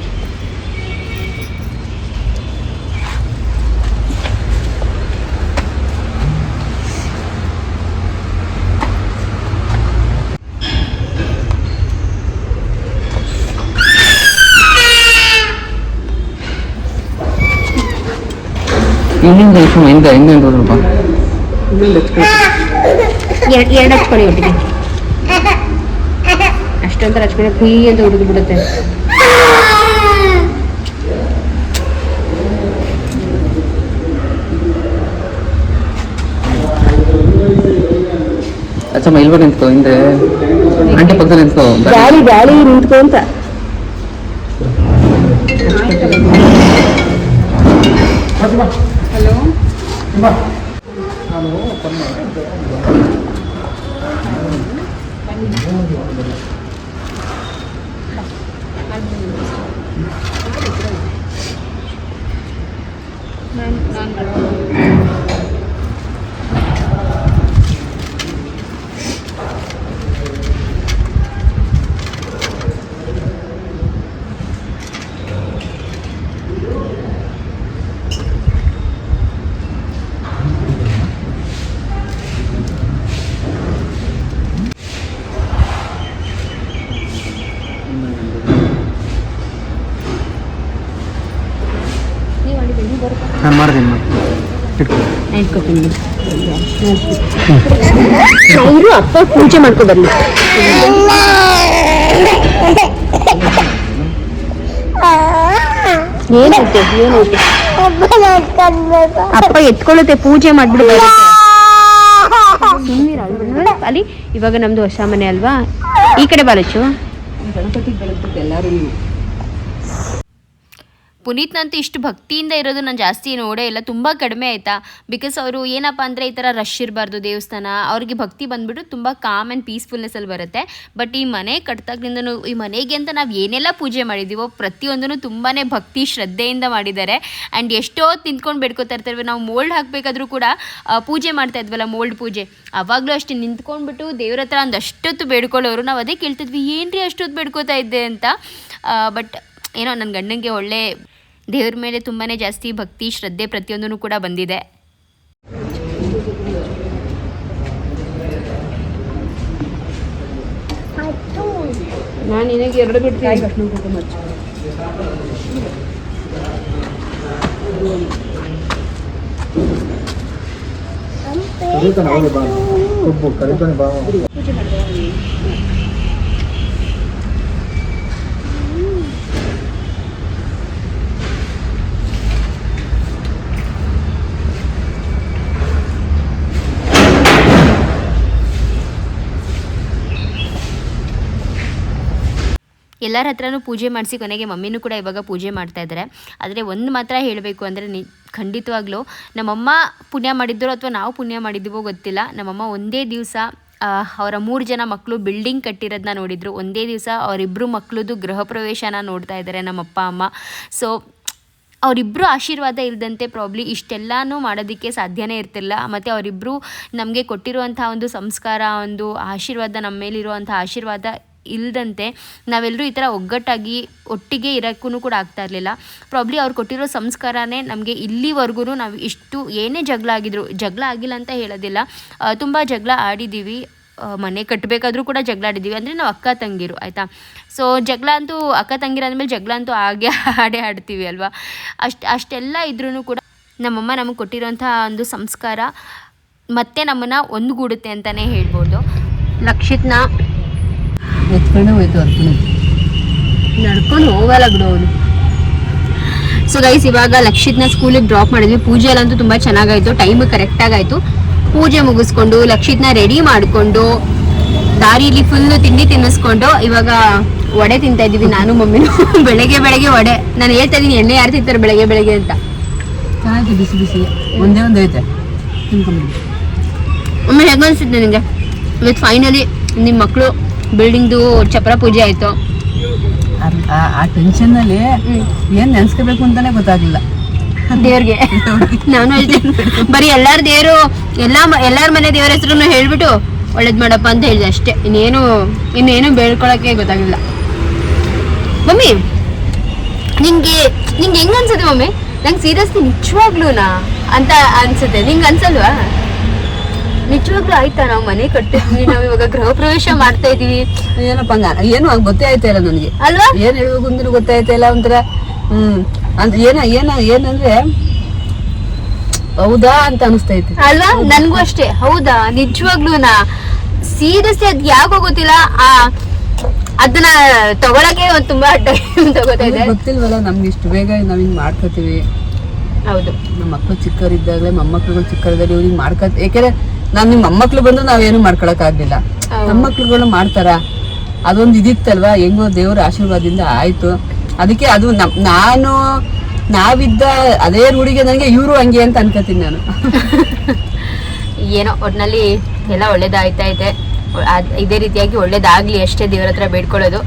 ಹಿಂದೆ ಸ್ವಲ್ಪ ಎರಡು ಹಚ್ಕೊಳ್ಳಿ ಒಟ್ಟಿಗೆ. ಅಷ್ಟೊಂಥರ ಹಚ್ಕೊಂಡ್ರೆ ಕುಯ್ ಅಂತ ಹುಡುಗಿ ಬಿಡುತ್ತೆ. ಅಚ್ಚಮ್ಮ ಇಲ್ವ ನಿಂತ್ಕೋ, ಹಿಂದೆ ಆಂಟಿ ಪಕ್ಕದಲ್ಲಿ ನಿಂತ್ಕೋ. ಗಾಳಿ ನಿಂತ್ಕೊ ಅಂತ. ಹಲೋ ನಾನು ಮಾಡ್ತೀನಿ. ಇವರು ಅಪ್ಪ ಪೂಜೆ ಮಾಡ್ಕೊ ಬರ್ಲಿ. ಏನೈತೆ ಅಪ್ಪ ಎತ್ಕೊಳ್ಳುತ್ತೆ, ಪೂಜೆ ಮಾಡ್ಬಿಡು ಅಲ್ಲಿ. ಇವಾಗ ನಮ್ದು ಹೊಸ ಮನೆ ಅಲ್ವಾ, ಈ ಕಡೆ ಬಾಲಚ್ಚು. ಗಣಪತಿ ಬೆಳಗ್ತದೆ ಎಲ್ಲರೂ. ಪುನೀತ್ನಂತೂ ಇಷ್ಟು ಭಕ್ತಿಯಿಂದ ಇರೋದು ನಾನು ಜಾಸ್ತಿ ನೋಡೇ ಇಲ್ಲ, ತುಂಬ ಕಡಿಮೆ ಆಯಿತಾ. ಬಿಕಾಸ್ ಅವರು ಏನಪ್ಪ ಅಂದರೆ ಈ ಥರ ರಶ್ ಇರಬಾರ್ದು ದೇವಸ್ಥಾನ, ಅವ್ರಿಗೆ ಭಕ್ತಿ ಬಂದುಬಿಟ್ಟು ತುಂಬ ಕಾಮ್ ಆ್ಯಂಡ್ ಪೀಸ್ಫುಲ್ನೆಸ್ಸಲ್ಲಿ ಬರುತ್ತೆ. ಬಟ್ ಈ ಮನೆ ಕಟ್ದಾಗ್ಲಿಂದನೂ ಈ ಮನೆಗೆ ಅಂತ ನಾವು ಏನೆಲ್ಲ ಪೂಜೆ ಮಾಡಿದ್ದೀವೋ ಪ್ರತಿಯೊಂದೂ ತುಂಬಾ ಭಕ್ತಿ ಶ್ರದ್ಧೆಯಿಂದ ಮಾಡಿದ್ದಾರೆ. ಆ್ಯಂಡ್ ಎಷ್ಟೋ ತಿಂದ್ಕೊಂಡು ಬೇಡ್ಕೊತಾ ಇರ್ತಾರೆ. ನಾವು ಮೋಲ್ಡ್ ಹಾಕಬೇಕಾದ್ರೂ ಕೂಡ ಪೂಜೆ ಮಾಡ್ತಾ ಇದ್ವಲ್ಲ, ಮೋಲ್ಡ್ ಪೂಜೆ, ಆವಾಗಲೂ ಅಷ್ಟೇ ನಿಂತ್ಕೊಂಡ್ಬಿಟ್ಟು ದೇವ್ರ ಹತ್ರ ಒಂದು ಅಷ್ಟೊತ್ತು ಬೇಡ್ಕೊಳ್ಳೋರು. ನಾವು ಅದೇ ಕೇಳ್ತಿದ್ವಿ, ಏನ್ರಿ ಅಷ್ಟೊತ್ತು ಬೇಡ್ಕೋತಾ ಇದ್ದೆ ಅಂತ. ಬಟ್ ಏನೋ ನನ್ನ ಗಂಡನಿಗೆ ಒಳ್ಳೆ ದೇವ್ರ ಮೇಲೆ ತುಂಬಾ ಜಾಸ್ತಿ ಭಕ್ತಿ ಶ್ರದ್ಧೆ ಪ್ರತಿಯೊಂದೂ ಕೂಡ ಬಂದಿದೆ. ನಾನು ನಿನಗೆ ಎರಡು ಬಿಡ್ತೀನಿ. ಎಲ್ಲರ ಹತ್ರನೂ ಪೂಜೆ ಮಾಡಿಸಿ ಕೊನೆಗೆ ಮಮ್ಮಿನೂ ಕೂಡ ಇವಾಗ ಪೂಜೆ ಮಾಡ್ತಾ ಇದ್ದಾರೆ. ಆದರೆ ಒಂದು ಮಾತ್ರ ಹೇಳಬೇಕು ಅಂದರೆ ಖಂಡಿತವಾಗ್ಲೂ ನಮ್ಮಮ್ಮ ಪುಣ್ಯ ಮಾಡಿದ್ದರೋ ಅಥವಾ ನಾವು ಪುಣ್ಯ ಮಾಡಿದ್ದೀವೋ ಗೊತ್ತಿಲ್ಲ. ನಮ್ಮಮ್ಮ ಒಂದೇ ದಿವಸ ಅವರ 3 ಜನ ಮಕ್ಕಳು ಬಿಲ್ಡಿಂಗ್ ಕಟ್ಟಿರೋದನ್ನ ನೋಡಿದರು. ಒಂದೇ ದಿವಸ ಅವರಿಬ್ಬರು ಮಕ್ಕಳದು ಗೃಹ ಪ್ರವೇಶನ ನೋಡ್ತಾ ಇದ್ದಾರೆ ನಮ್ಮಪ್ಪ ಅಮ್ಮ. ಸೊ ಅವರಿಬ್ಬರು ಆಶೀರ್ವಾದ ಇಲ್ಲದಂತೆ ಪ್ರಾಬ್ಲಿ ಇಷ್ಟೆಲ್ಲನೂ ಮಾಡೋದಕ್ಕೆ ಸಾಧ್ಯನೇ ಇರ್ತಿಲ್ಲ. ಮತ್ತು ಅವರಿಬ್ಬರು ನಮಗೆ ಕೊಟ್ಟಿರುವಂಥ ಒಂದು ಸಂಸ್ಕಾರ, ಒಂದು ಆಶೀರ್ವಾದ, ನಮ್ಮ ಮೇಲಿರುವಂಥ ಆಶೀರ್ವಾದ ಇಲ್ಲದಂತೆ ನಾವೆಲ್ಲರೂ ಈ ಥರ ಒಗ್ಗಟ್ಟಾಗಿ ಒಟ್ಟಿಗೆ ಇರೋಕ್ಕೂ ಕೂಡ ಆಗ್ತಾ ಇರಲಿಲ್ಲ. ಪ್ರಾಬ್ಲಿ ಅವ್ರು ಕೊಟ್ಟಿರೋ ಸಂಸ್ಕಾರನೇ ನಮಗೆ ಇಲ್ಲಿವರೆಗೂ ನಾವು ಇಷ್ಟು ಏನೇ ಜಗಳ ಆಗಿಲ್ಲ ಅಂತ ಹೇಳೋದಿಲ್ಲ, ತುಂಬ ಜಗಳ ಆಡಿದ್ದೀವಿ. ಮನೆ ಕಟ್ಟಬೇಕಾದ್ರೂ ಕೂಡ ಜಗಳ ಆಡಿದ್ದೀವಿ. ಅಂದರೆ ನಾವು ಅಕ್ಕ ತಂಗಿರು ಆಯಿತಾ. ಸೊ ಜಗಳ ಅಂತೂ ಅಕ್ಕ ತಂಗಿರು ಅಂದಮೇಲೆ ಜಗಳ ಅಂತೂ ಆಡ್ತೀವಿ ಅಲ್ವಾ. ಅಷ್ಟೆಲ್ಲ ಇದ್ರೂ ಕೂಡ ನಮ್ಮಮ್ಮ ನಮಗೆ ಕೊಟ್ಟಿರೋಂಥ ಒಂದು ಸಂಸ್ಕಾರ ಮತ್ತೆ ನಮ್ಮನ್ನು ಒಂದುಗೂಡುತ್ತೆ ಅಂತಲೇ ಹೇಳ್ಬೋದು. ಲಕ್ಷಿತ್ನ ಎತ್ಕೊಂಡೆ ಹೋಯ್ತು ನಡ್ಕೊಂಡು ಹೋಗಲ್ಲ ಬಿಡು ಅವನು. ಸೊ ಗೈಸ್, ಇವಾಗ ಲಕ್ಷಿತ್ನ ಸ್ಕೂಲಿಗೆ ಡ್ರಾಪ್ ಮಾಡಿದ್ವಿ. ಪೂಜೆ ಎಲ್ಲಂತೂ ತುಂಬ ಚೆನ್ನಾಗಾಯಿತು, ಟೈಮ್ ಕರೆಕ್ಟಾಗಾಯಿತು. ಪೂಜೆ ಮುಗಿಸ್ಕೊಂಡು ಲಕ್ಷಿತ್ನ ರೆಡಿ ಮಾಡಿಕೊಂಡು ದಾರಿಲಿ ಫುಲ್ಲು ತಿಂಡಿ ತಿನ್ನಿಸ್ಕೊಂಡು ಇವಾಗ ವಡೆ ತಿಂತಾ ಇದ್ದೀವಿ ನಾನು ಮಮ್ಮಿನೂ. ಬೆಳಗ್ಗೆ ವಡೆ. ನಾನು ಹೇಳ್ತಾ ಇದ್ದೀನಿ, ಎಣ್ಣೆ ಯಾರು ತಿಂತಾರೆ ಬೆಳಗ್ಗೆ ಅಂತ. ಚೆನ್ನಾಗಿ ಬಿಸಿ ಒಂದೇ ಒಂದು ಐತೆ ತಿನ್ಕೊಂಡ್ಬಿಡಿ. ಒಮ್ಮೆ ಹೇಗೆ ಅನಿಸುತ್ತೆ ನಿಮಗೆ? ಇವತ್ತು ಫೈನಲಿ ನಿಮ್ಮ ಮಕ್ಕಳು ಬಿಲ್ಡಿಂಗ್ದು ಚಪ್ರ ಪೂಜೆ ಆಯಿತು. ಆ ಟೆನ್ಷನ್ನಲ್ಲಿ ಏನು ನೆನೆಸ್ಕೋಬೇಕು ಅಂತಾನೆ ಗೊತ್ತಾಗಲಿಲ್ಲ ದೇವ್ರಿಗೆ. ನಾನು ಅಷ್ಟೇ, ಬರೀ ಎಲ್ಲಾರ ದೇವರು ಎಲ್ಲಾರ ಮನೆ ದೇವರ ಹೆಸರನ್ನು ಹೇಳ್ಬಿಟ್ಟು ಒಳ್ಳೇದು ಮಾಡಪ್ಪ ಅಂತ ಹೇಳಿದೆ ಅಷ್ಟೇ. ಇನ್ನೇನು ಬೇಡ್ಕೊಳಕ್ಕೆ ಗೊತ್ತಾಗಿಲ್ಲ. ಮಮ್ಮಿ ನಿಂಗೆ ಹೆಂಗ್ ಅನ್ಸುತ್ತೆ ಮಮ್ಮಿ? ನಂಗೆ ಸೀರಿಯಸ್ಲಿ ನಿಜವಾಗ್ಲೂನಾ ಅಂತ ಅನ್ಸುತ್ತೆ. ನಿಂಗೆ ಅನ್ಸಲ್ವಾ? ನಿಜವಾಗ್ಲೂ ಆಯ್ತಾ? ನಾವು ಮನೆ ಕಟ್ಟಿದ್ವಿ, ನಾವು ಇವಾಗ ಗೃಹ ಪ್ರವೇಶ ಮಾಡ್ತಾ ಇದೀವಿ. ಏನಪ್ಪ ಏನು ಗೊತ್ತೇ ಆಯ್ತಾ ಇಲ್ಲ ನನಗೆ ಅಲ್ವಾ? ಏನ್ ಹೇಳ್ಬೇಕು ಅಂದ್ರೂ ಗೊತ್ತಾಯ್ತಾ ಇಲ್ಲ. ಒಂಥರ ಏನಂದ್ರೆ ಹೌದಾ ಅಂತ ಅನಿಸ್ತೈತೆ ಅಲ್ವಾ? ನನ್ಗೂ ಅಷ್ಟೇ. ಹೌದಾ, ನಿಜವಾಗ್ಲೂನಾ? ಸೀರಿಯಸ್ಲಿ ಅದ್ ಯಾಕೋ ಗೊತ್ತಿಲ್ಲ, ಅದನ್ನ ತಗೊಳಕ್ಕೆ ಒಂದು ತುಂಬಾ ಟೈಮ್ ತಗೋತಾ ಇದೆ. ಗೊತ್ತಿಲ್ವಲ್ಲ ನಮ್ಗೆ ಇಷ್ಟು ಬೇಗ ನಾವ್ ಹಿಂಗ್ ಮಾಡ್ಕೋತೀವಿ. ಹೌದು, ನಮ್ಮ ಮಕ್ಕಳು ಚಿಕ್ಕವರಿದ್ದಾಗಲೇ ಮೊಮ್ಮಕ್ಳುಗಳು ಚಿಕ್ಕವರಿದ್ದಾಗ ಇವ್ರಿಗೆ ಯಾಕಂದ್ರೆ ನಿಮ್ಮ ಮೊಮ್ಮಕ್ಳು ಬಂದು ನಾವೇನು ಮಾಡ್ಕೊಳಕ್ ಆಗ್ಲಿಲ್ಲ. ಮೊಮ್ಮಕ್ಳುಗಳು ಮಾಡ್ತಾರ, ಅದೊಂದು ಇದಿತ್ತಲ್ವಾ. ಹೆಂಗೋ ದೇವ್ರ ಆಶೀರ್ವಾದದಿಂದ ಆಯ್ತು. ಅದಕ್ಕೆ ಅದು ನಾವಿದ್ದ ಅದೇ ರೂಢಿಗೆ ನನಗೆ ಇವರು ಹಂಗೆ ಅಂತ ಅನ್ಕೋತೀನಿ ನಾನು. ಏನೋ ಒಟ್ನಲ್ಲಿ ಎಲ್ಲ ಒಳ್ಳೇದಾಯ್ತಾ ಇದೆ. ಇದೇ ರೀತಿಯಾಗಿ ಒಳ್ಳೇದಾಗ್ಲಿ ಅಷ್ಟೇ ದೇವ್ರ ಹತ್ರ ಬೇಡ್ಕೊಳ್ಳೋದು.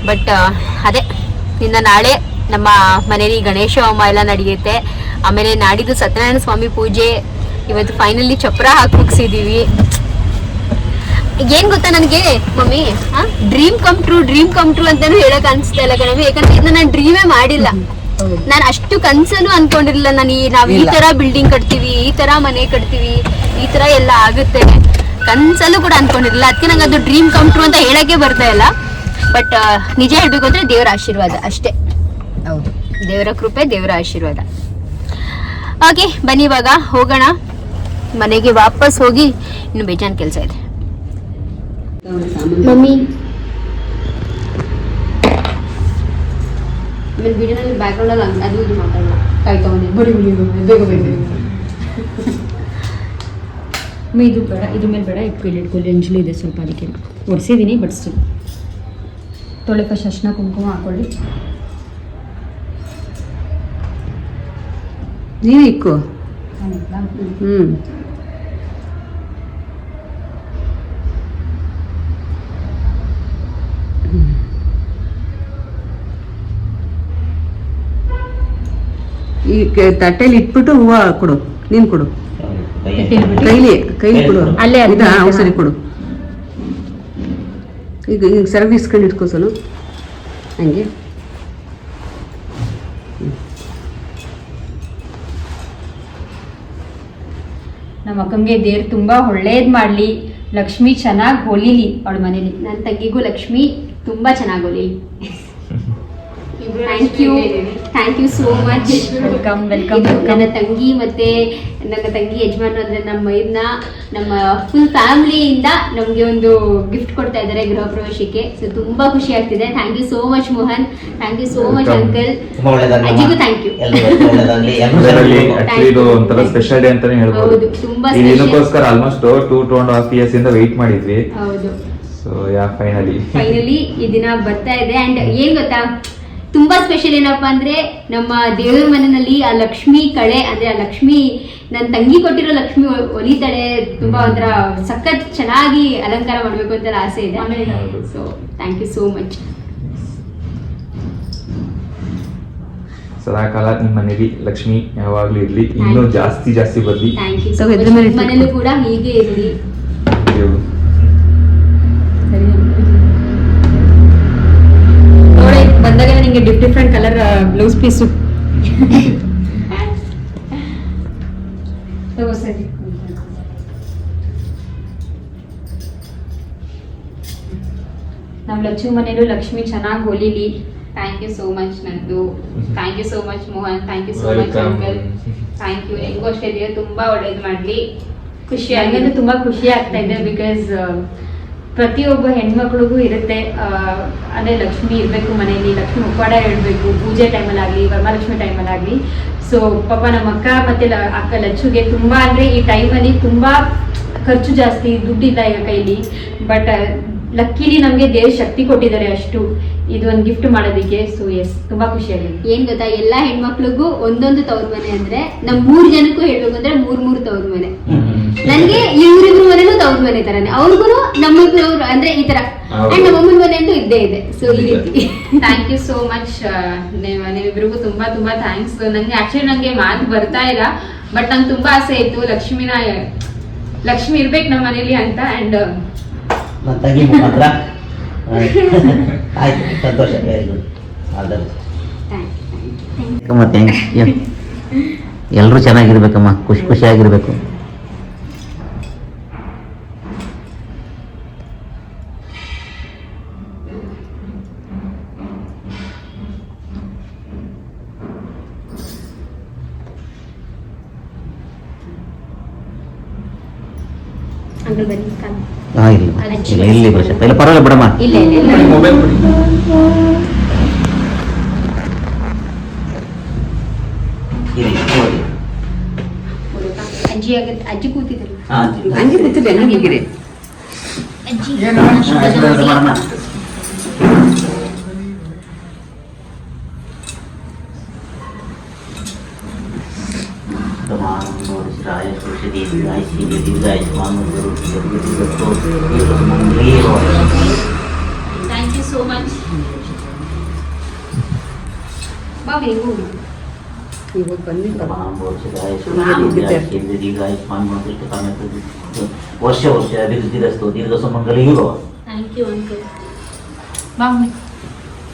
ಬಟ್ ಅದೇ ಇನ್ನ ನಾಳೆ ನಮ್ಮ ಮನೇಲಿ ಗಣೇಶ ಹೋಮ ಎಲ್ಲ ನಡೆಯುತ್ತೆ. ಆಮೇಲೆ ನಾಡಿದ್ದು ಸತ್ಯನಾರಾಯಣ ಸ್ವಾಮಿ ಪೂಜೆ. ಇವತ್ತು ಫೈನಲಿ ಚಪ್ರ ಹಾಕಿ ಮುಗಿಸಿದೀವಿ. ಏನ್ ಗೊತ್ತಾ ನನಗೆ ಮಮ್ಮಿ, ಡ್ರೀಮ್ ಕಮ್ ಟ್ರೂ ಅಂತಾನು ಹೇಳಕ್ ಅನ್ಸ್ತಾ ಇಲ್ಲ ಕಣವಿ. ಯಾಕಂದ್ರೆ ಇದನ್ನ ನಾನು ಡ್ರೀಮೇ ಮಾಡಿಲ್ಲ. ನಾನು ಅಷ್ಟು ಕನ್ಸನ್ನು ಅನ್ಕೊಂಡಿರ್ಲಿಲ್ಲ. ನಾವ್ ಈ ತರ ಬಿಲ್ಡಿಂಗ್ ಕಟ್ತೀವಿ, ಈ ತರ ಮನೆ ಕಟ್ತೀವಿ, ಈ ತರ ಎಲ್ಲ ಆಗುತ್ತೆ ಕನ್ಸಲ್ಲೂ ಕೂಡ ಅನ್ಕೊಂಡಿರ್ಲಿಲ್ಲ. ಅದಕ್ಕೆ ನಂಗೆ ಅದು ಡ್ರೀಮ್ ಕಮ್ ಟ್ರೂ ಅಂತ ಹೇಳಕ್ಕೆ ಬರ್ತಾ ಇಲ್ಲ. ಬಟ್ ನಿಜ ಹೇಳ್ಬೇಕು ಅಂದ್ರೆ ದೇವರ ಆಶೀರ್ವಾದ ಅಷ್ಟೇ. ಹೌದು, ದೇವರ ಕೃಪೆ, ದೇವರ ಆಶೀರ್ವಾದ. ಓಕೆ ಬನ್ನಿ ಇವಾಗ ಹೋಗೋಣ ಮನೆಗೆ. ವಾಪಸ್ ಹೋಗಿ ಇನ್ನು ಬೇಜಾನ್ ಕೆಲಸ ಇದೆ. ಮಮ್ಮಿ ಆಮೇಲೆ ವಿಡಿಯೋನಲ್ಲಿ ಬ್ಯಾಕ್ಗ್ರೌಂಡಲ್ಲಿ ಅದು ಇದು ಮಾತಾಡೋಣ. ಕಾಯಿ ತಗೊಂಡು ಬಡಿ ಬೇಗ ಇದು ಬೇಡ, ಇದ್ರ ಮೇಲೆ ಬೇಡ. ಇಟ್ಕೊಳ್ಳಿ ಅಂಜಲಿ ಇದೆ ಸ್ವಲ್ಪ, ಅದಕ್ಕೆ ಒಡಿಸಿದ್ದೀನಿ. ಬಟ್ ಸ್ಟಿಲ್ ತೊಳೆ ಫಸ್ಟ್ ಅರ್ಶಿನ ಕುಂಕುಮ ಹಾಕೊಳ್ಳಿ. ನೀನು ಇಕ್ಕು. ಈ ತಟ್ಟೆಲಿ ಇಟ್ಬಿಟ್ಟು ಹೂವು ಕೊಡು. ನೀನ್ ಕೊಡು, ಕೈಲಿ ಕೊಡು. ಅಲ್ಲೇ ಸರಿ ಕೊಡು. ಈಗ ಸರಗಿ ಇಸ್ಕೊಂಡು ಇಟ್ಕೋ ಸಲ ಹಂಗೆ. ನಮ್ಮ ಅಕ್ಕಂಗೆ ದೇವ್ರು ತುಂಬಾ ಒಳ್ಳೇದ್ ಮಾಡ್ಲಿ, ಲಕ್ಷ್ಮಿ ಚೆನ್ನಾಗಿ ಹೊಲಿಲಿ ಅವಳ ಮನೇಲಿ. ನನ್ನ ತಂಗಿಗೂ ಲಕ್ಷ್ಮಿ ತುಂಬಾ ಚೆನ್ನಾಗಿ ಹೊಲಿಲಿ. Thank you so much. Welcome. ನನ್ನ ತಂಗಿ ಮತ್ತೆ ನನ್ನ ತಂಗಿ ಯಜಮಾನ್ರು ಅಂದ್ರೆ ನಮ್ಮ ಫುಲ್ ಫ್ಯಾಮಿಲಿಯಿಂದ ನಮ್ಗೆ ಒಂದು ಗಿಫ್ಟ್ ಕೊಡ್ತಾ ಇದ್ದಾರೆ ಗೃಹ ಪ್ರವೇಶಕ್ಕೆ. ಸೊ ತುಂಬಾ ಖುಷಿ ಆಗ್ತಿದೆ. Thank you so much Mohan, thank you so much uncle, ಅಜ್ಜಿಗೂ ಥ್ಯಾಂಕ್ ಯು. ಇದು ಒಂಥರ ಸ್ಪೆಷಲ್ ಡೇ ಅಂತಾನೆ ಹೇಳ್ಬೋದು. ತುಂಬಾ ಇದಕ್ಕೋಸ್ಕರ ಆಲ್ಮೋಸ್ಟ್ 2.5 years ಇಂದ ವೇಟ್ ಮಾಡಿದ್ವಿ. ಹೌದು, ಸೊ ಯಾ ಫೈನಲಿ ಈ ದಿನ ಬರ್ತಾ ಇದೆ. ಅಂಡ್ ಏನ್ ಗೊತ್ತಾ, ತುಂಬಾ ಸ್ಪೆಷಲ್ ಏನಪ್ಪಾ ಅಂದ್ರೆ ನಮ್ಮ ದೇವ್ರ ಮನೆಯಲ್ಲಿ ಆ ಲಕ್ಷ್ಮಿ ಕಳೆ ಅಂದ್ರೆ ಆ ಲಕ್ಷ್ಮಿ ನನ್ನ ತಂಗಿ ಕೊಟ್ಟಿರೋ ಲಕ್ಷ್ಮಿ ಹೊಲಿತಾಳೆ. ತುಂಬಾ ಒಂಥರ ಸಖತ್ ಚೆನ್ನಾಗಿ ಅಲಂಕಾರ ಮಾಡ್ಬೇಕು ಅಂತ ಆಸೆ ಇದೆ. So thank you so much. ಸದಾಕಾಲ ನಿಮ್ಮ ಮನೇಲಿ ಲಕ್ಷ್ಮಿ ಯಾವಾಗ್ಲೂ ಇರ್ಲಿ, ಇನ್ನೂ ಜಾಸ್ತಿ ಜಾಸ್ತಿ ಬರ್ಲಿ. Thank you. So, ಇದ್ರ ಮೇಲೆ ಇಟ್ಟು- ಮನೇಲೂ ಕೂಡ ಹೀಗೆ ಇರಲಿ. ನೋಡಿ ಬಂದಾಗ ನಿಂಗೆ ಡಿಫ್ರೆಂಟ್ ಕಲರ್ ಬ್ಲೌಸ್ ಪೀಸು ಸರಿ. ನಮ್ಮ ಲಕ್ಷ್ಮಿ ಮನೇಲೂ ಲಕ್ಷ್ಮಿ ಚೆನ್ನಾಗಿ ಹೊಲಿಲಿ. Thank you so much Nandu. Thank you so much Mohan. Thank you so much uncle. Thank you. ಹೆಂಗೋ ಅಷ್ಟೇ ದೇವ್ರು ತುಂಬಾ ಒಳ್ಳೇದು ಮಾಡ್ಲಿ. ಖುಷಿ ನನಗಂತೂ ತುಂಬಾ ಖುಷಿ ಆಗ್ತಾ ಇದೆ. ಬಿಕಾಸ್ ಪ್ರತಿಯೊಬ್ಬ ಹೆಣ್ಮಕ್ಳಿಗೂ ಇರುತ್ತೆ ಅಂದ್ರೆ ಲಕ್ಷ್ಮಿ ಇರಬೇಕು ಮನೆಯಲ್ಲಿ, ಲಕ್ಷ್ಮಿ ಮುಖವಾಡ ಇಡಬೇಕು ಪೂಜೆ ಟೈಮಲ್ಲಾಗಲಿ, ವರಮಹಾಲಕ್ಷ್ಮಿ ಟೈಮಲ್ಲಾಗಲಿ. ಸೊ ಪಾಪ ನಮ್ಮ ಅಕ್ಕ ಮತ್ತೆ ಅಕ್ಕ ಲಚ್ಚುಗೆ ತುಂಬಾ ಅಂದ್ರೆ ಈ ಟೈಮಲ್ಲಿ ತುಂಬಾ ಖರ್ಚು ಜಾಸ್ತಿ, ದುಡ್ಡಿಲ್ಲ ಈಗ ಕೈಲಿ. ಬಟ್ ಲಕ್ಕಿಲಿ ನಮಗೆ ದೇವ್ರ ಶಕ್ತಿ ಕೊಟ್ಟಿದ್ದಾರೆ ಅಷ್ಟು ಇದು ಒಂದು ಗಿಫ್ಟ್ ಮಾಡೋದಕ್ಕೆ. ಸೊ ಎಸ್ ತುಂಬಾ ಖುಷಿಯಾಗಿದೆ. ಏನ್ ಗೊತ್ತಾ, ಎಲ್ಲಾ ಹೆಣ್ಮಕ್ಳಿಗೂ ಒಂದೊಂದು ತವ್ರ ಮನೆ ಅಂದ್ರೆ ನಮ್ 3 ಜನಕ್ಕೂ ಹೇಳ್ಬೇಕು ಅಂದ್ರೆ 3 ತವ್ರ ಮನೆ. ನನ್ಗೆ ಇವ್ರಿಬ್ರು ಮನೆನೂ ತವ್ರ ಮನೆ ತರಾನೆ, ಅವ್ರಿಗೂ ನಮ್ಮವ್ರು ಅಂದ್ರೆ ಈ ತರ. ಅಂಡ್ ನಮ್ಮಮ್ಮನ ಮನೆ ಅಂತೂ ಇದ್ದೇ ಇದೆ. ಸೊ ಈ ರೀತಿ ಥ್ಯಾಂಕ್ ಯು ಸೋ ಮಚ್. ನೀವಿಬ್ರಿಗೂ ತುಂಬಾ ತುಂಬಾ ಥ್ಯಾಂಕ್ಸ್. ನಂಗೆ ಆಕ್ಚುಲಿ ನಂಗೆ ಮಾತು ಬರ್ತಾ ಇಲ್ಲ, ಬಟ್ ನಂಗೆ ತುಂಬಾ ಆಸೆ ಇತ್ತು ಲಕ್ಷ್ಮಿ ಇರ್ಬೇಕು ನಮ್ಮ ಮನೇಲಿ ಅಂತ. ಅಂಡ್ ನನ್ನ ತಂಗಿ ಮುಖಾಂತರ ಆಯ್ತು, ಸಂತೋಷ. Very good. ಮತ್ತೆ ಎಲ್ಲರೂ ಚೆನ್ನಾಗಿರ್ಬೇಕಮ್ಮ, ಖುಷಿಯಾಗಿರ್ಬೇಕು. ಅಂಕಲ್ ಬನ್ನಿ. ಇಲ್ಲಿ ಇಲ್ಲ ಪರವಾಗಿಲ್ಲ ಬಿಡಮ್ಮ. ಇಲ್ಲ ಇಲ್ಲ ಇಲ್ಲ. ಮೊಬೈಲ್ ಕೊಡಿ. ಅಜ್ಜಿ ಆಗತ್ತೆ. ಅಜ್ಜಿ ಕೂತಿದ್ರು. ಹಂಗೆ ಕೂತಿಲ್ಲ ಹೀಗಿದೆ. ಅಜ್ಜಿ thank you so much. Bobby ಇವಾಗ ಬಂದಿಲ್ಲ ವರ್ಷ ವರ್ಷ ಅಭಿವೃದ್ಧಿರಸ್ತು ದೀರ್ಘ ಸುಮಂಗಲಿಗೆ ಭವ. Thank you uncle. ಬಾಬಿ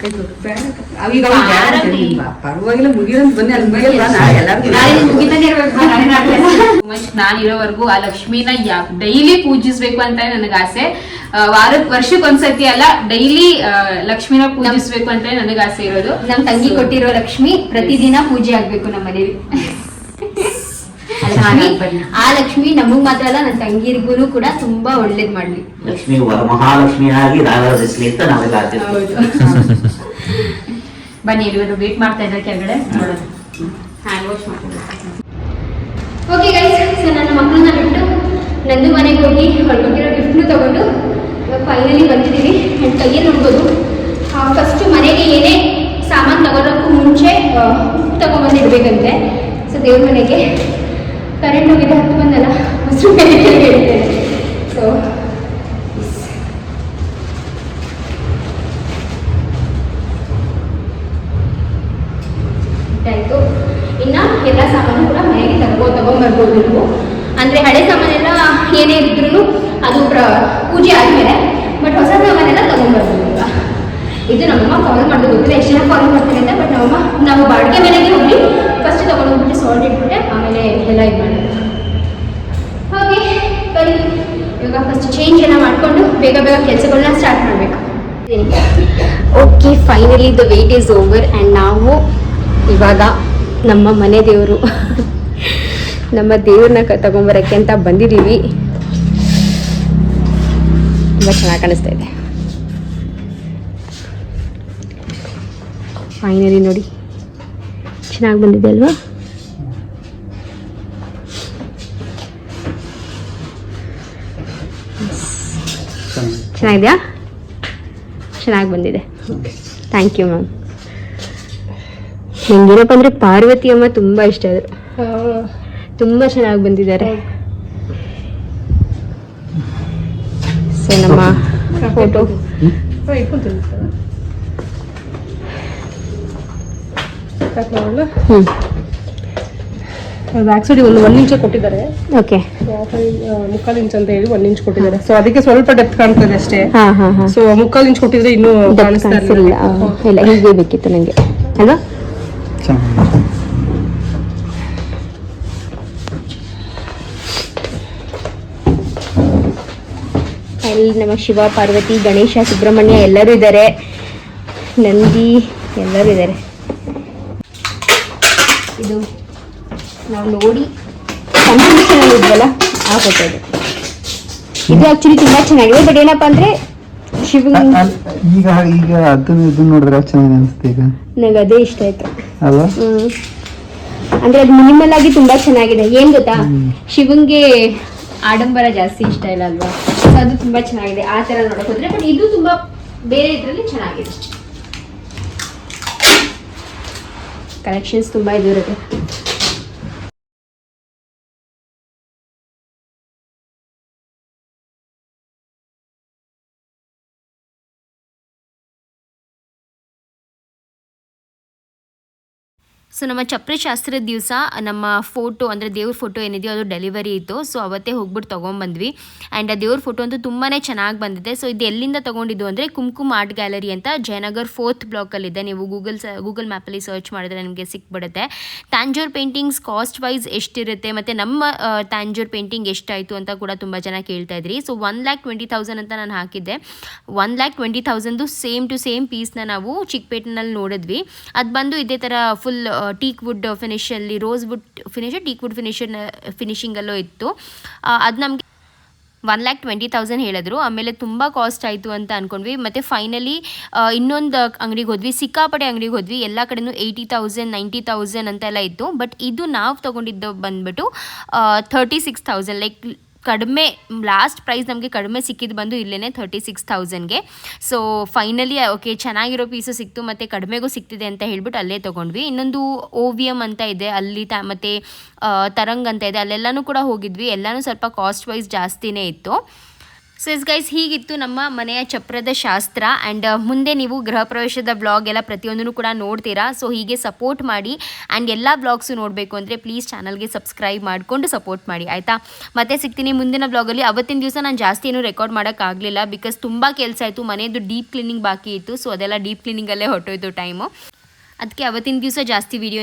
ಕೈ ಕೊಡು. ಬೇಡ. ಅವೀಗ ಅವ್ಳು ಬೇಡ ಅಂತ ಹೇಳಿಲ್ವಾ? ಪರವಾಗಿಲ್ಲ ಮುಗಿಯೋದು ಬನ್ನಿ, ಅಲ್ಲಿ ಮುಗಿಯಲ್ವಾ? ನಾಳೆ ಎಲ್ಲರಿಗೂ ನಾನಿರೋವರೆಗೂ ಆ ಲಕ್ಷ್ಮಿನ ಡೈಲಿ ಪೂಜಿಸ್ಬೇಕು ಅಂತ ನನಗೆ ಆಸೆ. ವರ್ಷಕ್ಕೊಂದ್ಸತಿ ಅಲ್ಲ, ಡೈಲಿ ಲಕ್ಷ್ಮಿನ ಪೂಜಿಸ್ಬೇಕು ಅಂತ ನನಗೆ ಆಸೆ ಇರೋದು. ನಮ್ ತಂಗಿ ಕೊಟ್ಟಿರೋ ಲಕ್ಷ್ಮಿ ಪ್ರತಿದಿನ ಪೂಜೆ ಆಗ್ಬೇಕು ನಮ್ಮ ಮನೇಲಿ. ಆ ಲಕ್ಷ್ಮಿ ನಮಗ್ ಮಾತ್ರ ಅಲ್ಲ, ನನ್ನ ತಂಗಿರಿಗೂ ಕೂಡ ತುಂಬಾ ಒಳ್ಳೇದ್ ಮಾಡ್ಲಿ. ಲಕ್ಷ್ಮಿ ವರಮಹಾಲಕ್ಷ್ಮಿಯಾಗಿ ರಾರಾಜಿಸ್ಲಿ ಅಂತ ನಾವೆಲ್ಲ ಆಚರಿಸ್ತೀವಿ. ಬನ್ನಿ, ಇವರು ವೇಟ್ ಮಾಡ್ತಾ ಇದ್ದಾರೆ ಕೆಳಗಡೆ, ನೋಡೋಣ. ಹ್ಯಾಂಡ್ ವಾಶ್ ಮಾಡ್ಕೊಂಡು. ಓಕೆ ಗೈಸ್, ಸೊ ನನ್ನ ಮಕ್ಕಳನ್ನ ಬಿಟ್ಟು ನಂದು ಮನೆಗೆ ಹೋಗಿ ಅವ್ರು ಕೊಟ್ಟಿರೋ ಗಿಫ್ಟ್ನು ತಗೊಂಡು ಫೈನಲಿ ಬಂದಿದ್ದೀವಿ. ಅಂಡ್ ಕೈಯಲ್ಲಿ ನೋಡ್ಬೋದು, ಫಸ್ಟ್ ಮನೆಗೆ ಏನೇ ಸಾಮಾನು ತಗೊಳಕ್ಕೂ ಮುಂಚೆ ಉಪ್ಪು ತಗೊಂಡ್ಬಂದಿಡ್ಬೇಕಂತೆ. ಸೊ ದೇವ್ರ ಮನೆಗೆ ಕರೆಂಟ್ ಹೋಗಿದೆ, ಹತ್ತು ಬಂದಲ್ಲ ಮೊಸರು ಮೇಲೆ ಹೇಳ್ತೇನೆ. ಸೊ ಆಯಿತು. ಇನ್ನು ಎಲ್ಲ ಸಾಮಾನು ಕೂಡ ಮನೆಗೆ ತಗೊಂಡ್ಬರ್ಬೋದು ನೀವು. ಅಂದರೆ ಹಳೆ ಸಾಮಾನೆಲ್ಲ ಏನೇ ಇದ್ರೂ ಅದು ಪೂಜೆ ಆದಮೇಲೆ, ಬಟ್ ಹೊಸ ಸಾಮಾನೆಲ್ಲ ತಗೊಂಡ್ಬರ್ಬೋದು. ಇದು ನಮ್ಮಮ್ಮ ಫಾಲೋ ಮಾಡೋದು ಗೊತ್ತಿಲ್ಲ ಎಷ್ಟು ಜನ ಫಾಲೋ ಮಾಡ್ತಾರೆ ಅಂತ. ಬಟ್ ನಮ್ಮಮ್ಮ ನಾವು ಬಾಡಿಗೆ ಮನೆಗೆ ಹೋಗಿ ಫಸ್ಟ್ ತಗೊಂಡೋಗ್ಬಿಟ್ಟು ಸಾಲ್ಟ್ ಇಟ್ಬಿಟ್ಟೆ, ಆಮೇಲೆ ಎಲ್ಲ ಇದು ಮಾಡೋದು. ಓಕೆ ಬರೀ ಇವಾಗ ಫಸ್ಟ್ ಚೇಂಜ್ ಎಲ್ಲ ಮಾಡಿಕೊಂಡು ಬೇಗ ಬೇಗ ಕೆಲಸಗಳನ್ನ ಸ್ಟಾರ್ಟ್ ಮಾಡಬೇಕು. Okay finally the wait is over. And ನಾವು ಇವಾಗ ನಮ್ಮ ಮನೆ ದೇವರು ನಮ್ಮ ದೇವ್ರನ್ನ ತಗೊಂಬರಕ್ಕೆ ಅಂತ ಬಂದಿದ್ದೀವಿ. ತುಂಬ ಚೆನ್ನಾಗಿ ಕಾಣಿಸ್ತಾ ಇದೆ. ಫೈನಲಿ ನೋಡಿ, ಚೆನ್ನಾಗಿ ಬಂದಿದೆ ಅಲ್ವಾ? ಚೆನ್ನಾಗಿದೆಯಾ? ಚೆನ್ನಾಗಿ ಬಂದಿದೆ. Thank you ma'am. ನನಗೇನಪ್ಪ ಅಂದರೆ ಪಾರ್ವತಿ ಅಮ್ಮ ತುಂಬ ಇಷ್ಟ ಆದರು, ತುಂಬ ಚೆನ್ನಾಗಿ ಬಂದಿದ್ದಾರೆ. ಸೊ ನಮ್ಮ ಫೋಟೋ ಹ್ಞೂ ಬ್ಯಾಕ್ ಸೈಡ್ ಒಂದು 1 ಇಂಚ್ ಕೊಟ್ಟಿದ್ದಾರೆ, ಓಕೆ. ಮುಕ್ಕಾಲು ಇಂಚ್ ಅಂತ ಹೇಳಿ 1 ಇಂಚ್ ಕೊಟ್ಟಿದ್ದಾರೆ. ಸೊ ಅದಕ್ಕೆ ಸ್ವಲ್ಪ ಡೆಪ್ತ್ ಕಾಣ್ತದೆ ಅಷ್ಟೇ. ಹಾಂ ಹಾಂ ಹಾಂ, ಸೊ ಮುಕ್ಕಾಲು ಇಂಚ್ ಕೊಟ್ಟಿದ್ರೆ ಇನ್ನೂ ಕಾಣಿಸ್ತಾ ಕಾಣಿಸಿಲ್ಲ. ಇಲ್ಲ, ಹೀಗೆ ಬೇಕಿತ್ತು ನನಗೆ ಅಲ್ವಾ. ಅಲ್ಲಿ ನಮ್ಮ ಶಿವ, ಪಾರ್ವತಿ, ಗಣೇಶ, ಸುಬ್ರಹ್ಮಣ್ಯ ಎಲ್ಲರೂ ಇದ್ದಾರೆ, ನಂದಿ ಎಲ್ಲರೂ ಇದ್ದಾರೆ. ಇದು ನಾವು ನೋಡಿ ಕನ್ಫ್ಯೂಷನ್ ಅಲ್ಲಿ ಇದ್ವಲ್ಲ ಆ ಫೋಟೋ ಇದು ಆಕ್ಚುಲಿ ತುಂಬಾ ಚೆನ್ನಾಗಿದೆ. ಬಟ್ ಏನಪ್ಪ ಅಂದ್ರೆ ಈಗ ಅದನ್ನ ನೋಡಿದ್ರೆ ಚೆನ್ನಾಗಿ ಅನಿಸುತ್ತೆ. ಈಗ ನನಗೆ ಅದೇ ಇಷ್ಟ ಆಯ್ತು ಅಲ್ವಾ? ಅಂದ್ರೆ ಅದು ಮಿನಿಮಲ್ ಆಗಿ ತುಂಬಾ ಚೆನ್ನಾಗಿದೆ. ಏನ್ ಗೊತ್ತಾ, ಶಿವಂಗೆ ಆಡಂಬರ ಜಾಸ್ತಿ ಇಷ್ಟ ಇಲ್ಲ ಅಲ್ವಾ, ಸೊ ಅದು ತುಂಬಾ ಚೆನ್ನಾಗಿದೆ ಆ ತರ ನೋಡಕ್ ಹೋದ್ರೆ. ಬಟ್ ಇದು ತುಂಬಾ ಬೇರೆ ಇದ್ರಲ್ಲಿ ಚೆನ್ನಾಗಿದೆ. ಕಲೆಕ್ಷನ್ಸ್ ತುಂಬಾ ಇದು ಇರುತ್ತೆ. ಸೊ ನಮ್ಮ ಚಪ್ರಿ ಶಾಸ್ತ್ರದ ದಿವಸ ನಮ್ಮ ಫೋಟೋ ಅಂದರೆ ದೇವ್ರ ಫೋಟೋ ಏನಿದೆಯೋ ಅದು ಡೆಲಿವರಿ ಇತ್ತು. ಸೊ ಅವತ್ತೇ ಹೋಗ್ಬಿಟ್ಟು ತೊಗೊಂಬಂದ್ವಿ. ಆ್ಯಂಡ್ ಆ ದೇವ್ರ ಫೋಟೋ ಅಂತೂ ತುಂಬಾ ಚೆನ್ನಾಗಿ ಬಂದಿದೆ. ಸೊ ಇದು ಎಲ್ಲಿಂದ ತೊಗೊಂಡಿದ್ದು ಅಂದರೆ ಕುಂಕುಮ ಆರ್ಟ್ ಗ್ಯಾಲರಿ ಅಂತ ಜಯನಗರ್ 4th ಬ್ಲಾಕಲ್ಲಿದೆ. ನೀವು ಗೂಗಲ್ ಮ್ಯಾಪಲ್ಲಿ ಸರ್ಚ್ ಮಾಡಿದ್ರೆ ನಿಮಗೆ ಸಿಕ್ಬಿಡುತ್ತೆ. ತಾಂಜೂರ್ ಪೇಂಟಿಂಗ್ಸ್ ಕಾಸ್ಟ್ ವೈಸ್ ಎಷ್ಟಿರುತ್ತೆ ಮತ್ತು ನಮ್ಮ ತಾಂಜೂರ್ ಪೇಂಟಿಂಗ್ ಎಷ್ಟಾಯಿತು ಅಂತ ಕೂಡ ತುಂಬ ಜನ ಕೇಳ್ತಾ ಇದ್ರಿ. ಸೊ 1,20,000 ಅಂತ ನಾನು ಹಾಕಿದ್ದೆ. 1,20,000 ಸೇಮ್ ಟು ಸೇಮ್ ಪೀಸ್ನ ನಾವು ಚಿಕ್ಕಪೇಟೆನಲ್ಲಿ ನೋಡಿದ್ವಿ. ಅದು ಬಂದು ಇದೇ ಥರ ಫುಲ್ ಟೀಕ್ ವುಡ್ ಫಿನಿಷಲ್ಲಿ, rose wood finish, teak wood ಫಿನಿಶಿಂಗಲ್ಲೂ ಇತ್ತು. ಅದು ನಮಗೆ 1,20,000 ಹೇಳಿದ್ರು. ಆಮೇಲೆ ತುಂಬ ಕಾಸ್ಟ್ ಆಯಿತು ಅಂತ ಅಂದ್ಕೊಂಡ್ವಿ. ಮತ್ತು ಫೈನಲಿ ಇನ್ನೊಂದು ಅಂಗಡಿಗೆ ಹೋದ್ವಿ, ಸಿಕ್ಕಾಪಟ್ಟೆ ಅಂಗಡಿಗೆ ಹೋದ್ವಿ. ಎಲ್ಲ ಕಡೆಯೂ 80,000 90,000 ಅಂತೆಲ್ಲ ಇತ್ತು. ಬಟ್ ಇದು ನಾವು ತೊಗೊಂಡಿದ್ದು ಬಂದುಬಿಟ್ಟು 36,000. ಲೈಕ್ ಕಡಿಮೆ, ಲಾಸ್ಟ್ ಪ್ರೈಸ್ ನಮಗೆ ಕಡಿಮೆ ಸಿಕ್ಕಿದ್ದು ಬಂದು ಇಲ್ಲೇ 36,000ಗೆ. ಸೊ ಫೈನಲಿ ಓಕೆ, ಚೆನ್ನಾಗಿರೋ ಪೀಸು ಸಿಕ್ತು ಮತ್ತು ಕಡಿಮೆಗೂ ಸಿಗ್ತಿದೆ ಅಂತ ಹೇಳ್ಬಿಟ್ಟು ಅಲ್ಲೇ ತೊಗೊಂಡ್ವಿ. ಇನ್ನೊಂದು OVM ಅಂತ ಇದೆ ಅಲ್ಲಿ, ಮತ್ತು ತರಂಗ್ ಅಂತ ಇದೆ, ಅಲ್ಲೆಲ್ಲನೂ ಕೂಡ ಹೋಗಿದ್ವಿ. ಎಲ್ಲನೂ ಸ್ವಲ್ಪ ಕಾಸ್ಟ್ ವೈಸ್ ಜಾಸ್ತಿನೇ ಇತ್ತು. ಸೊ ಇಸ್ ಗೈಸ್, ಹೀಗಿತ್ತು ನಮ್ಮ ಮನೆಯ ಚಪ್ರದ ಶಾಸ್ತ್ರ. ಆ್ಯಂಡ್ ಮುಂದೆ ನೀವು ಗೃಹ ಪ್ರವೇಶದ ಬ್ಲಾಗ್ ಎಲ್ಲ ಪ್ರತಿಯೊಂದನ್ನು ಕೂಡ ನೋಡ್ತೀರಾ. ಸೊ ಹೀಗೆ ಸಪೋರ್ಟ್ ಮಾಡಿ. ಆ್ಯಂಡ್ ಎಲ್ಲ ಬ್ಲಾಗ್ಸು ನೋಡಬೇಕು ಅಂದರೆ ಪ್ಲೀಸ್ ಚಾನಲ್ಗೆ ಸಬ್ಸ್ಕ್ರೈಬ್ ಮಾಡಿಕೊಂಡು ಸಪೋರ್ಟ್ ಮಾಡಿ, ಆಯಿತಾ? ಮತ್ತೆ ಸಿಗ್ತೀನಿ ಮುಂದಿನ ಬ್ಲಾಗಲ್ಲಿ. ಅವತ್ತಿನ ದಿವಸ ನಾನು ಜಾಸ್ತಿ ಏನೂ ರೆಕಾರ್ಡ್ ಮಾಡೋಕ್ಕಾಗಲಿಲ್ಲ, ಬಿಕಾಸ್ ತುಂಬ ಕೆಲಸ ಆಯಿತು. ಮನೆಯದು ಡೀಪ್ ಕ್ಲೀನಿಂಗ್ ಬಾಕಿ ಇತ್ತು. ಸೊ ಅದೆಲ್ಲ ಡೀಪ್ ಕ್ಲೀನಿಂಗಲ್ಲೇ ಹೊರಟೋಯ್ತು ಟೈಮು. ಅದಕ್ಕೆ ಅವತ್ತಿನ ದಿವಸ ಜಾಸ್ತಿ ವೀಡಿಯೋ